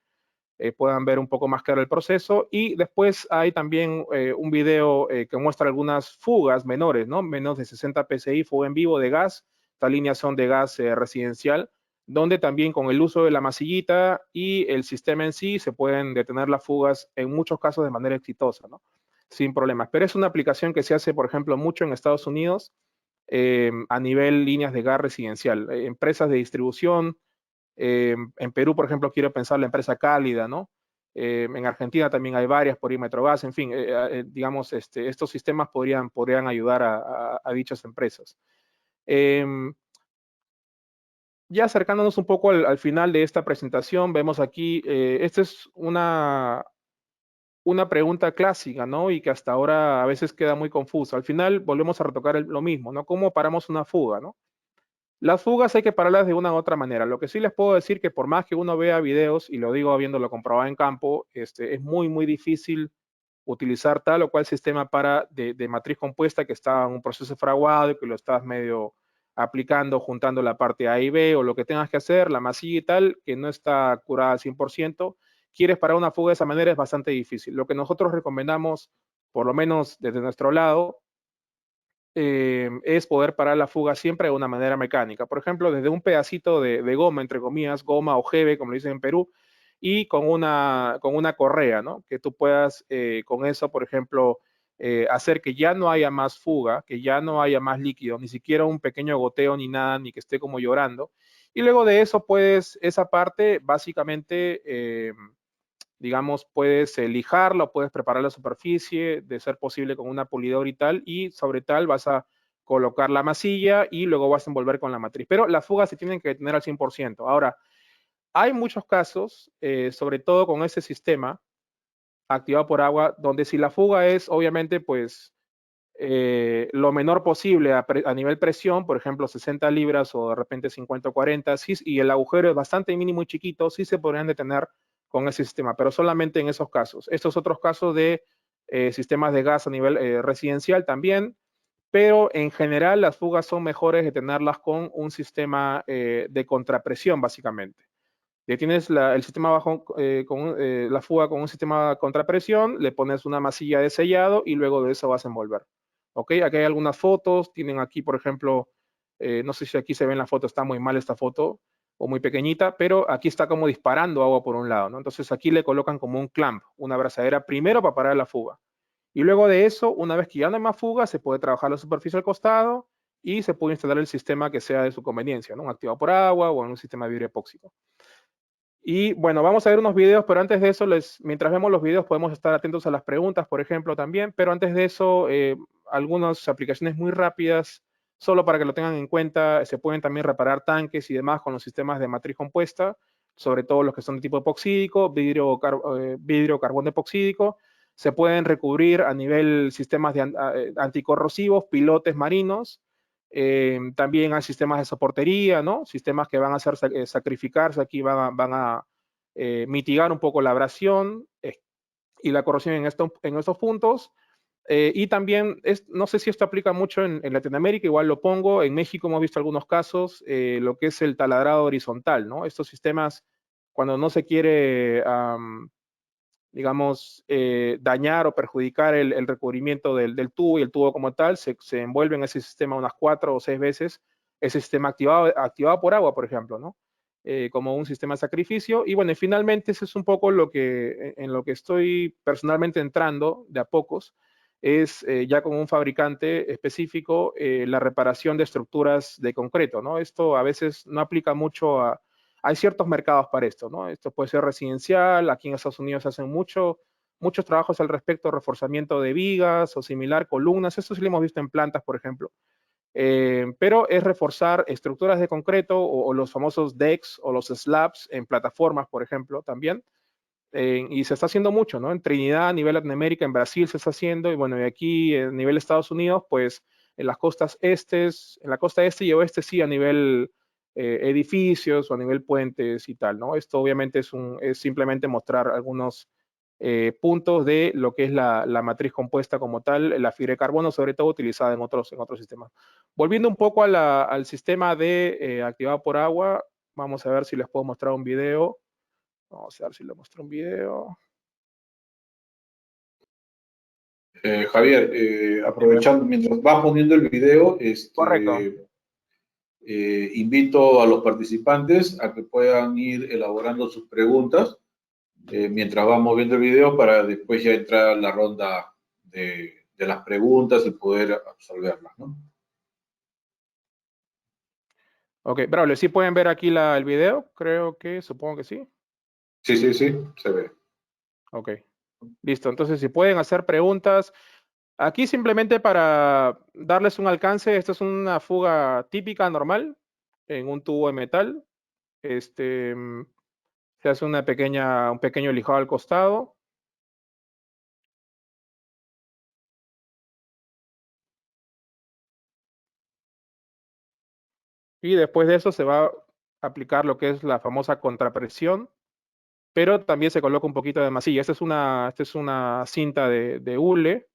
puedan ver un poco más claro el proceso. Y después hay también un video que muestra algunas fugas menores, ¿no? Menos de 60 PSI, fuga en vivo de gas. Estas líneas son de gas residencial, donde también con el uso de la masillita y el sistema en sí se pueden detener las fugas en muchos casos de manera exitosa, ¿no? Sin problemas. Pero es una aplicación que se hace, por ejemplo, mucho en Estados Unidos a nivel líneas de gas residencial. Empresas de distribución, en Perú, por ejemplo, quiero pensar la empresa Cálida, ¿no? En Argentina también hay varias por Metrogas, en fin, digamos, estos sistemas podrían ayudar a dichas empresas. Ya acercándonos un poco al final de esta presentación, vemos aquí, esta es una pregunta clásica, ¿no? Y que hasta ahora a veces queda muy confusa. Al final volvemos a retocar lo mismo, ¿no? ¿Cómo paramos una fuga, ¿no? Las fugas hay que pararlas de una u otra manera. Lo que sí les puedo decir que por más que uno vea videos, y lo digo habiéndolo comprobado en campo, es muy, muy difícil utilizar tal o cual sistema de matriz compuesta que está en un proceso fraguado y que lo estás medio aplicando, juntando la parte A y B o lo que tengas que hacer, la masilla y tal, que no está curada al 100%. Quieres parar una fuga de esa manera es bastante difícil. Lo que nosotros recomendamos, por lo menos desde nuestro lado, es poder parar la fuga siempre de una manera mecánica. Por ejemplo, desde un pedacito de goma, entre comillas, goma o jeve, como lo dicen en Perú, y con una correa, ¿no? Que tú puedas con eso, por ejemplo, hacer que ya no haya más fuga, que ya no haya más líquido, ni siquiera un pequeño goteo ni nada, ni que esté como llorando. Y luego de eso, puedes, esa parte básicamente digamos, puedes lijarla o puedes preparar la superficie, de ser posible con una pulidora y tal, y sobre tal vas a colocar la masilla y luego vas a envolver con la matriz. Pero las fugas se tienen que detener al 100%. Ahora, hay muchos casos, sobre todo con ese sistema activado por agua, donde si la fuga es, obviamente, pues, lo menor posible a nivel presión, por ejemplo, 60 libras o de repente 50 o 40, sí, y el agujero es bastante mínimo y chiquito, sí se podrían detener con ese sistema, pero solamente en esos casos. Estos otros casos de sistemas de gas a nivel residencial también, pero en general las fugas son mejores detenerlas con un sistema de contrapresión, básicamente. Detienes el sistema bajo, la fuga con un sistema de contrapresión, le pones una masilla de sellado y luego de eso vas a envolver. ¿Ok? Aquí hay algunas fotos, tienen aquí, por ejemplo, no sé si aquí se ve en la foto, está muy mal esta foto o muy pequeñita, pero aquí está como disparando agua por un lado, ¿no? Entonces aquí le colocan como un clamp, una abrazadera primero para parar la fuga. Y luego de eso, una vez que ya no hay más fuga, se puede trabajar la superficie al costado y se puede instalar el sistema que sea de su conveniencia, ¿no? Un activado por agua o en un sistema de vidrio epóxico. Y bueno, vamos a ver unos videos, pero antes de eso, mientras vemos los videos podemos estar atentos a las preguntas, por ejemplo, también, pero antes de eso, algunas aplicaciones muy rápidas, solo para que lo tengan en cuenta, se pueden también reparar tanques y demás con los sistemas de matriz compuesta, sobre todo los que son de tipo epoxídico, vidrio carbón epoxídico, se pueden recubrir a nivel sistemas anticorrosivos, pilotes marinos, también hay sistemas de soportería, ¿no? Sistemas que van a hacer sacrificarse, aquí van a mitigar un poco la abrasión y la corrosión en estos puntos. Y también, no sé si esto aplica mucho en Latinoamérica, igual lo pongo, en México hemos visto algunos casos, lo que es el taladrado horizontal, ¿no? Estos sistemas, cuando no se quiere digamos, dañar o perjudicar el recubrimiento del tubo y el tubo como tal, se envuelve en ese sistema unas 4 o 6 veces, ese sistema activado por agua, por ejemplo, ¿no? Como un sistema de sacrificio. Y bueno, y finalmente eso es un poco en lo que estoy personalmente entrando de a pocos, es ya con un fabricante específico la reparación de estructuras de concreto, ¿no? Esto a veces no aplica mucho hay ciertos mercados para esto, ¿no? Esto puede ser residencial, aquí en Estados Unidos se hacen muchos trabajos al respecto, reforzamiento de vigas o similar, columnas, eso sí lo hemos visto en plantas, por ejemplo. Pero es reforzar estructuras de concreto o los famosos decks o los slabs en plataformas, por ejemplo, también. Y se está haciendo mucho, ¿no? En Trinidad, a nivel Latinoamérica, en Brasil se está haciendo, y bueno, y aquí a nivel Estados Unidos, pues en las costas estes, en la costa este y oeste sí, a nivel edificios o a nivel puentes y tal, ¿no? Esto obviamente es simplemente mostrar algunos puntos de lo que es la matriz compuesta como tal, la fibra de carbono, sobre todo utilizada en otros sistemas. Volviendo un poco al sistema de activado por agua, vamos a ver si les puedo mostrar un video. Vamos a ver si le muestro un video. Javier, aprovechando, mientras vas poniendo el video, Correcto. invito a los participantes a que puedan ir elaborando sus preguntas mientras vamos viendo el video para después ya entrar a la ronda de las preguntas y poder absolverlas, ¿no? Ok, Braulio, ¿sí pueden ver aquí el video? Supongo que sí. Sí, se ve. Ok, listo. Entonces, si pueden hacer preguntas, aquí simplemente para darles un alcance, esta es una fuga típica, normal, en un tubo de metal. Se hace un pequeño lijado al costado. Y después de eso se va a aplicar lo que es la famosa contrapresión, pero también se coloca un poquito de masilla. Esta es una cinta de hule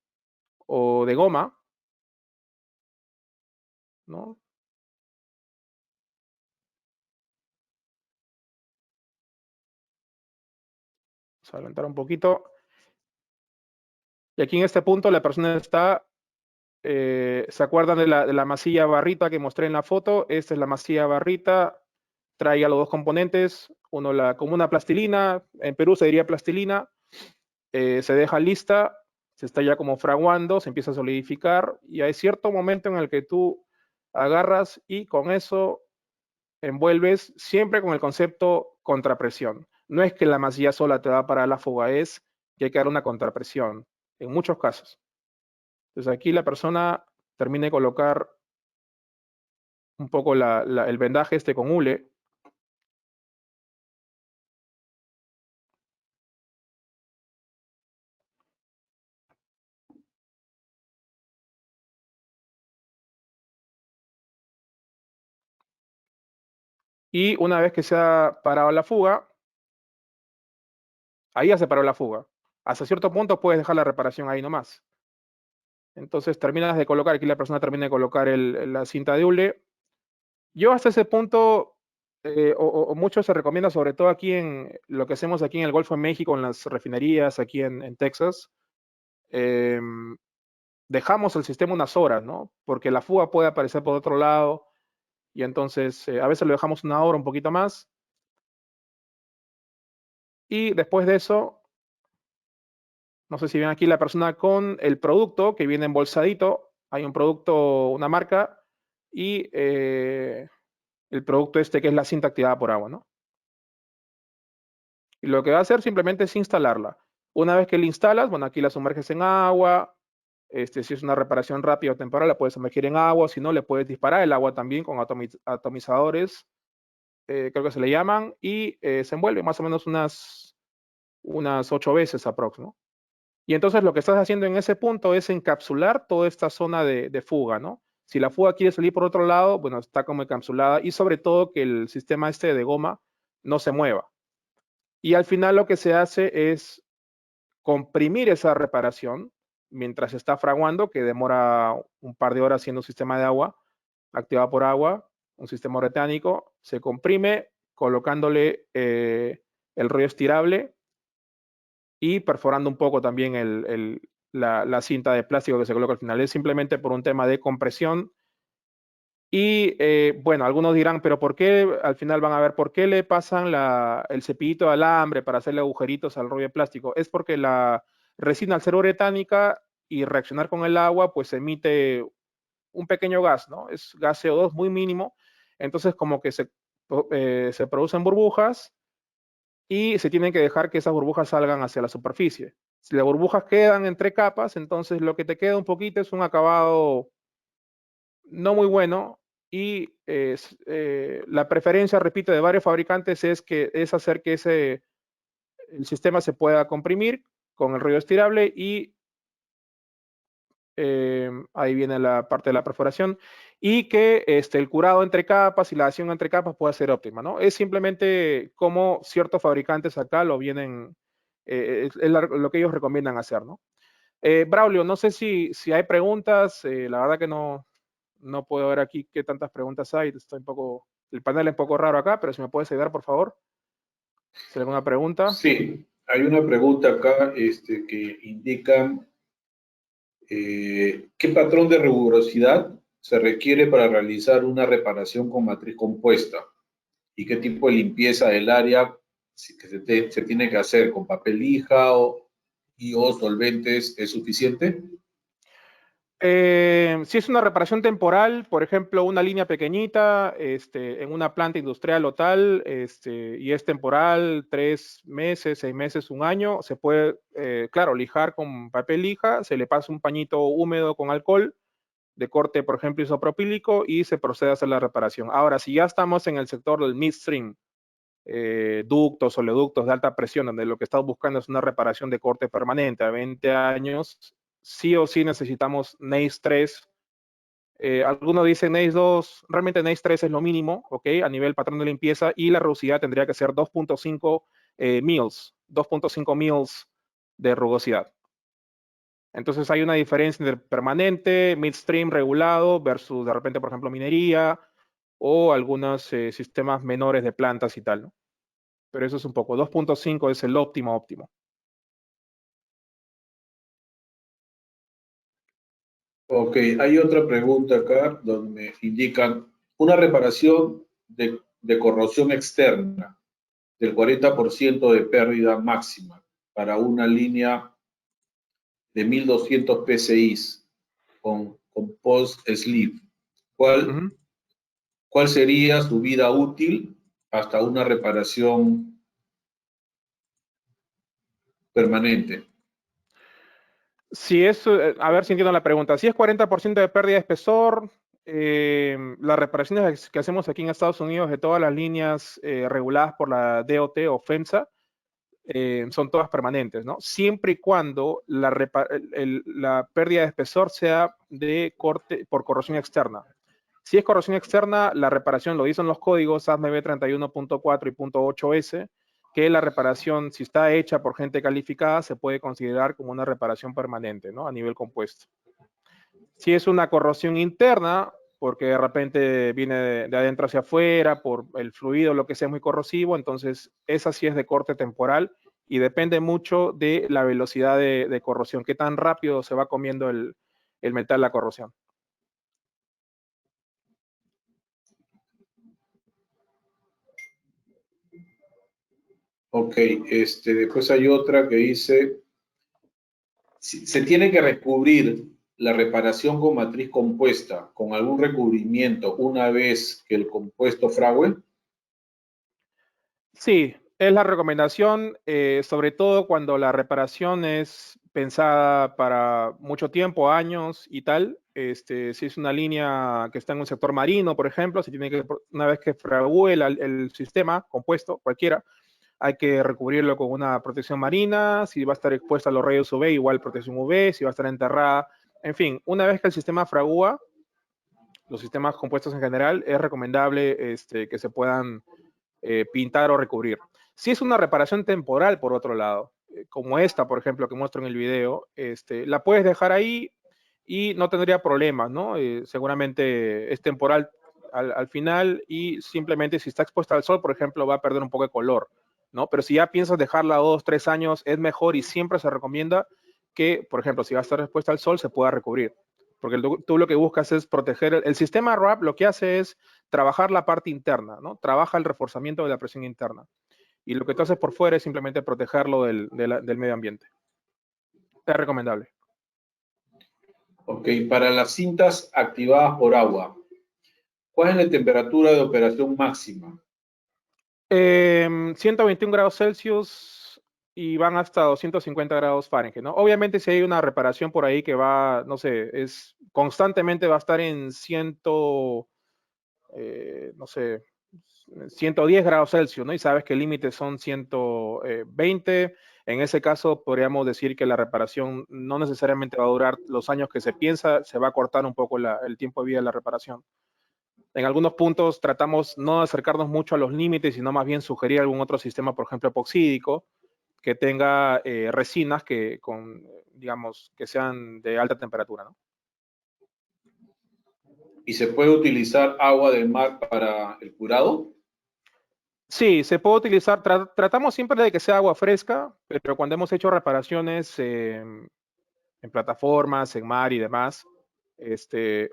o de goma, ¿no? Vamos a adelantar un poquito. Y aquí en este punto la persona está, ¿se acuerdan de la masilla barrita que mostré en la foto? Esta es la masilla barrita, trae a los dos componentes, como una plastilina, en Perú se diría plastilina, se deja lista, se está ya como fraguando, se empieza a solidificar y hay cierto momento en el que tú agarras y con eso envuelves siempre con el concepto contrapresión. No es que la masilla sola te va para la fuga, es que hay que dar una contrapresión, en muchos casos. Entonces aquí la persona termina de colocar un poco el vendaje con hule. Y una vez que se ha parado la fuga, ahí ya se paró la fuga. Hasta cierto punto puedes dejar la reparación ahí nomás. Entonces terminas de colocar, aquí la persona termina de colocar la cinta de hule. Yo hasta ese punto, o mucho se recomienda, sobre todo aquí en lo que hacemos aquí en el Golfo de México, en las refinerías, aquí en Texas, dejamos el sistema unas horas, ¿no? Porque la fuga puede aparecer por otro lado y entonces a veces lo dejamos una hora, un poquito más. Y después de eso, no sé si ven aquí la persona con el producto que viene embolsadito. Hay un producto, una marca y el producto que es la cinta activada por agua, ¿no? Y lo que va a hacer simplemente es instalarla. Una vez que la instalas, bueno, aquí la sumerges en agua. Si es una reparación rápida o temporal, la puedes sumergir en agua. Si no, le puedes disparar el agua también con atomizadores, creo que se le llaman, y se envuelve más o menos unas 8 veces aprox, ¿no? Y entonces lo que estás haciendo en ese punto es encapsular toda esta zona de fuga, ¿no? Si la fuga quiere salir por otro lado, bueno, está como encapsulada y sobre todo que el sistema de goma no se mueva. Y al final lo que se hace es comprimir esa reparación mientras se está fraguando, que demora un par de horas siendo un sistema de agua, activado por agua, un sistema uretánico, se comprime colocándole el rollo estirable y perforando un poco también la cinta de plástico que se coloca al final. Es simplemente por un tema de compresión. Y bueno, algunos dirán, pero ¿por qué? Al final van a ver por qué le pasan el cepillito de alambre para hacerle agujeritos al rollo de plástico. Es porque la resina, al ser uretánica y reaccionar con el agua, pues emite un pequeño gas, ¿no? Es gas CO2 muy mínimo. Entonces, como que se se producen burbujas y se tienen que dejar que esas burbujas salgan hacia la superficie. Si las burbujas quedan entre capas, entonces lo que te queda un poquito es un acabado no muy bueno y la preferencia, repito, de varios fabricantes es hacer que el sistema se pueda comprimir con el rollo estirable y ahí viene la parte de la perforación, y que el curado entre capas y la adhesión entre capas pueda ser óptima, ¿no? Es simplemente como ciertos fabricantes acá lo vienen, es lo que ellos recomiendan hacer, ¿no? Braulio, no sé si hay preguntas, la verdad que no puedo ver aquí qué tantas preguntas hay, el panel es un poco raro acá, pero si me puedes ayudar, por favor, si hay alguna pregunta. Sí, hay una pregunta acá que indica ¿qué patrón de rigurosidad se requiere para realizar una reparación con matriz compuesta? ¿Y qué tipo de limpieza del área que se tiene que hacer con papel lija o solventes es suficiente? Si es una reparación temporal, por ejemplo, una línea pequeñita, en una planta industrial o tal, y es temporal, 3 meses, 6 meses, un año, se puede, claro, lijar con papel lija, se le pasa un pañito húmedo con alcohol de corte, por ejemplo, isopropílico, y se procede a hacer la reparación. Ahora, si ya estamos en el sector del midstream, ductos, oleoductos de alta presión, donde lo que estamos buscando es una reparación de corte permanente a 20 años, sí o sí necesitamos NACE 3. Algunos dicen NACE 2, realmente NACE 3 es lo mínimo, ¿ok? A nivel patrón de limpieza, y la rugosidad tendría que ser 2.5 mils, 2.5 mils de rugosidad. Entonces hay una diferencia entre permanente, midstream regulado versus de repente, por ejemplo, minería o algunos sistemas menores de plantas y tal, ¿no? Pero eso es un poco, 2.5 es el óptimo. Ok, hay otra pregunta acá donde me indican una reparación de corrosión externa del 40% de pérdida máxima para una línea de 1200 PSI con post sleeve. Ujú. ¿Cuál sería su vida útil hasta una reparación permanente? Si es, a ver si entiendo la pregunta, si es 40% de pérdida de espesor, las reparaciones que hacemos aquí en Estados Unidos de todas las líneas reguladas por la DOT o FEMSA, son todas permanentes, ¿no? Siempre y cuando la pérdida de espesor sea de corte por corrosión externa. Si es corrosión externa, la reparación, lo dicen los códigos ASME 31.4 y .8S, que la reparación, si está hecha por gente calificada, se puede considerar como una reparación permanente, ¿no? A nivel compuesto. Si es una corrosión interna, porque de repente viene de adentro hacia afuera, por el fluido, lo que sea muy corrosivo, entonces esa sí es de corte temporal y depende mucho de la velocidad de corrosión, qué tan rápido se va comiendo el metal la corrosión. Ok, después hay otra que dice, ¿se tiene que recubrir la reparación con matriz compuesta con algún recubrimiento una vez que el compuesto frague? Sí, es la recomendación, sobre todo cuando la reparación es pensada para mucho tiempo, años y tal. Si es una línea que está en un sector marino, por ejemplo, se tiene que, una vez que fragúe el sistema compuesto, cualquiera, hay que recubrirlo con una protección marina. Si va a estar expuesta a los rayos UV, igual protección UV. Si va a estar enterrada, en fin, una vez que el sistema fragúa, los sistemas compuestos en general, es recomendable que se puedan pintar o recubrir. Si es una reparación temporal, por otro lado, como esta, por ejemplo, que muestro en el video, la puedes dejar ahí y no tendría problemas, ¿no? Seguramente es temporal al final y simplemente si está expuesta al sol, por ejemplo, va a perder un poco de color, ¿no? Pero si ya piensas dejarla 2, 3 años, es mejor y siempre se recomienda que, por ejemplo, si va a estar expuesta al sol, se pueda recubrir. Porque tú lo que buscas es proteger, el sistema RAP lo que hace es trabajar la parte interna, ¿no? Trabaja el reforzamiento de la presión interna. Y lo que tú haces por fuera es simplemente protegerlo del medio ambiente. Es recomendable. Ok, para las cintas activadas por agua, ¿cuál es la temperatura de operación máxima? 121 grados Celsius y van hasta 250 grados Fahrenheit, ¿no? Obviamente si hay una reparación por ahí que va, no sé, constantemente va a estar en no sé, 110 grados Celsius, ¿no? Y sabes que el límite son 120. En ese caso, podríamos decir que la reparación no necesariamente va a durar los años que se piensa, se va a cortar un poco el tiempo de vida de la reparación. En algunos puntos tratamos no de acercarnos mucho a los límites, sino más bien sugerir algún otro sistema, por ejemplo, epoxídico, que tenga resinas digamos, que sean de alta temperatura, ¿no? ¿Y se puede utilizar agua del mar para el curado? Sí, se puede utilizar, tratamos siempre de que sea agua fresca, pero cuando hemos hecho reparaciones en plataformas, en mar y demás,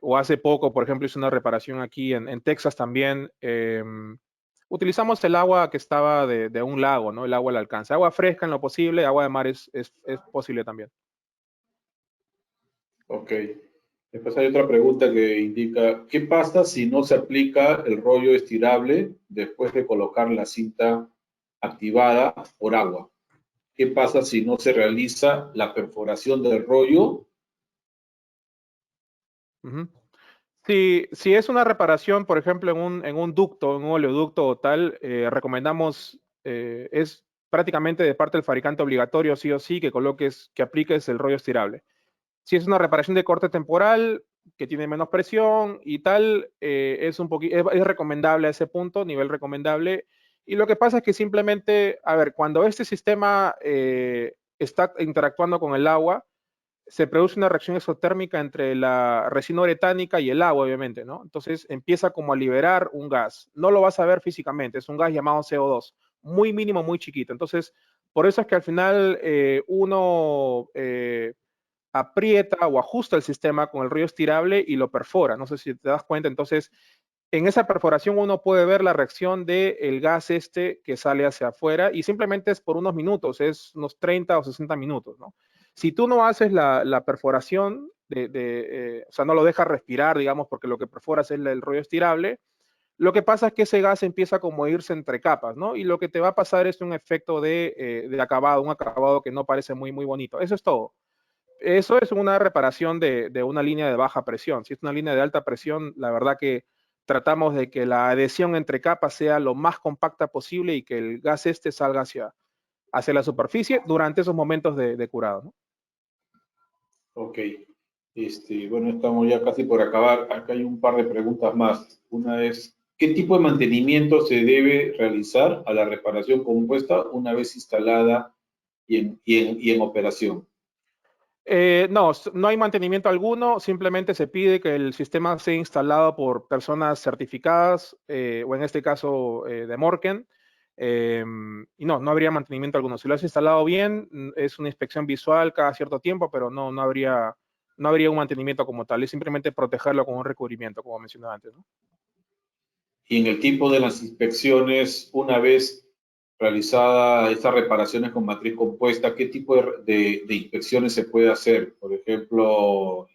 o hace poco, por ejemplo, hice una reparación aquí en Texas también, utilizamos el agua que estaba de un lago, ¿no? El agua al alcance. Agua fresca en lo posible, agua de mar es posible también. Ok. Después hay otra pregunta que indica, ¿qué pasa si no se aplica el rollo estirable después de colocar la cinta activada por agua? ¿Qué pasa si no se realiza la perforación del rollo? Ujú. Si es una reparación, por ejemplo, en un ducto, en un oleoducto o tal, recomendamos, es prácticamente de parte del fabricante obligatorio, sí o sí, que apliques el rollo estirable. Si es una reparación de corte temporal, que tiene menos presión y tal, es recomendable a ese punto, nivel recomendable. Y lo que pasa es que simplemente, a ver, cuando este sistema está interactuando con el agua, se produce una reacción exotérmica entre la resina uretánica y el agua, obviamente, ¿no? Entonces empieza como a liberar un gas. No lo vas a ver físicamente, es un gas llamado CO2, muy mínimo, muy chiquito. Entonces, por eso es que al final uno aprieta o ajusta el sistema con el rollo estirable y lo perfora. No sé si te das cuenta. Entonces, en esa perforación uno puede ver la reacción del gas que sale hacia afuera y simplemente es por unos minutos, es unos 30 o 60 minutos, ¿no? Si tú no haces la perforación, o sea, no lo dejas respirar, digamos, porque lo que perforas es el rollo estirable, lo que pasa es que ese gas empieza como a irse entre capas, ¿no? Y lo que te va a pasar es un efecto de acabado, un acabado que no parece muy, muy bonito. Eso es todo. Eso es una reparación de una línea de baja presión. Si es una línea de alta presión, la verdad que tratamos de que la adhesión entre capas sea lo más compacta posible y que el gas salga hacia la superficie durante esos momentos de curado, ¿no? Ok. Bueno, estamos ya casi por acabar. Acá hay un par de preguntas más. Una es, ¿qué tipo de mantenimiento se debe realizar a la reparación compuesta una vez instalada y en operación? No, no hay mantenimiento alguno, simplemente se pide que el sistema sea instalado por personas certificadas, o en este caso de Morken, y no habría mantenimiento alguno. Si lo has instalado bien, es una inspección visual cada cierto tiempo, pero no habría un mantenimiento como tal, es simplemente protegerlo con un recubrimiento, como mencionaba antes, ¿no? Y en el tipo de las inspecciones, una vez realizada estas reparaciones con matriz compuesta, ¿qué tipo de inspecciones se puede hacer? Por ejemplo,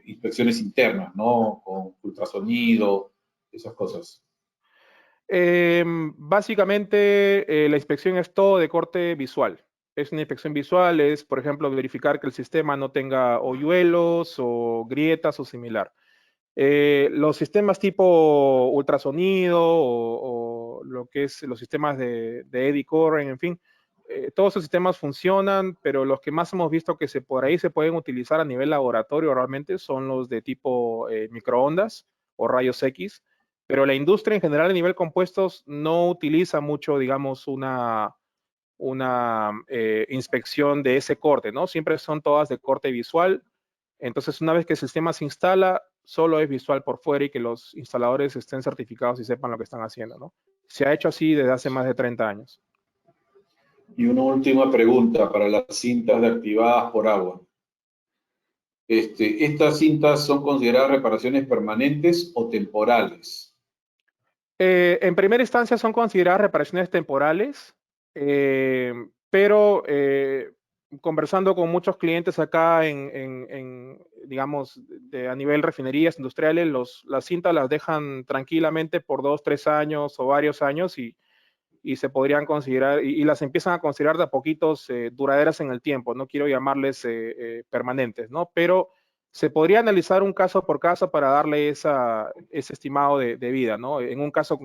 inspecciones internas, ¿no? Con ultrasonido, esas cosas. Básicamente, la inspección es todo de corte visual. Es una inspección visual, es, por ejemplo, verificar que el sistema no tenga hoyuelos o grietas o similar. Los sistemas tipo ultrasonido o lo que es los sistemas de eddy current, en fin, todos esos sistemas funcionan, pero los que más hemos visto que por ahí se pueden utilizar a nivel laboratorio realmente son los de tipo microondas o rayos X, pero la industria en general a nivel compuestos no utiliza mucho, digamos, una inspección de ese corte, ¿no? Siempre son todas de corte visual. Entonces, una vez que el sistema se instala, solo es visual por fuera y que los instaladores estén certificados y sepan lo que están haciendo, ¿no? Se ha hecho así desde hace más de 30 años. Y una última pregunta para las cintas de activadas por agua. ¿Estas cintas son consideradas reparaciones permanentes o temporales? En primera instancia son consideradas reparaciones temporales, pero conversando con muchos clientes acá digamos, a nivel refinerías industriales, las cintas las dejan tranquilamente por 2, 3 años o varios años y y se podrían considerar, y las empiezan a considerar de a poquitos duraderas en el tiempo. No quiero llamarles permanentes, ¿no? Pero se podría analizar un caso por caso para darle ese estimado de vida, ¿no? En un caso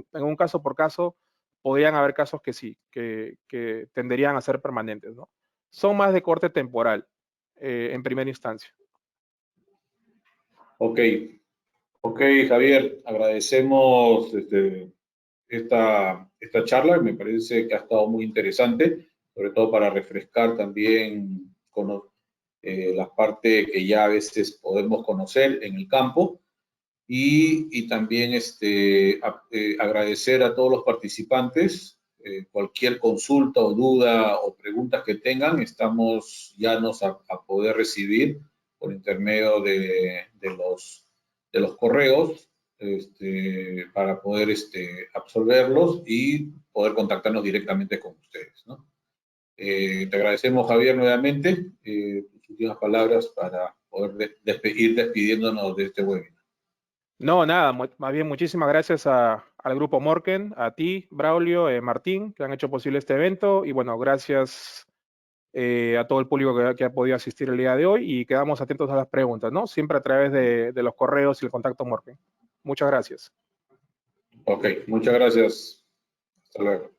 por caso, podrían haber casos que sí, que tenderían a ser permanentes, ¿no? Son más de corte temporal, en primera instancia. Ok, Javier, agradecemos esta charla, me parece que ha estado muy interesante, sobre todo para refrescar también las partes que ya a veces podemos conocer en el campo y también agradecer a todos los participantes. Cualquier consulta o duda o preguntas que tengan, estamos llanos a poder recibir por intermedio de los correos para poder absolverlos y poder contactarnos directamente con ustedes, ¿no? Te agradecemos, Javier, nuevamente. Tus últimas palabras para poder ir despidiéndonos de este webinar. No, nada, más bien muchísimas gracias al Grupo Morken, a ti, Braulio, Martín, que han hecho posible este evento, y bueno, gracias a todo el público que ha podido asistir el día de hoy, y quedamos atentos a las preguntas, ¿no? Siempre a través de los correos y el contacto Morken. Muchas gracias. Ok, muchas gracias. Hasta luego.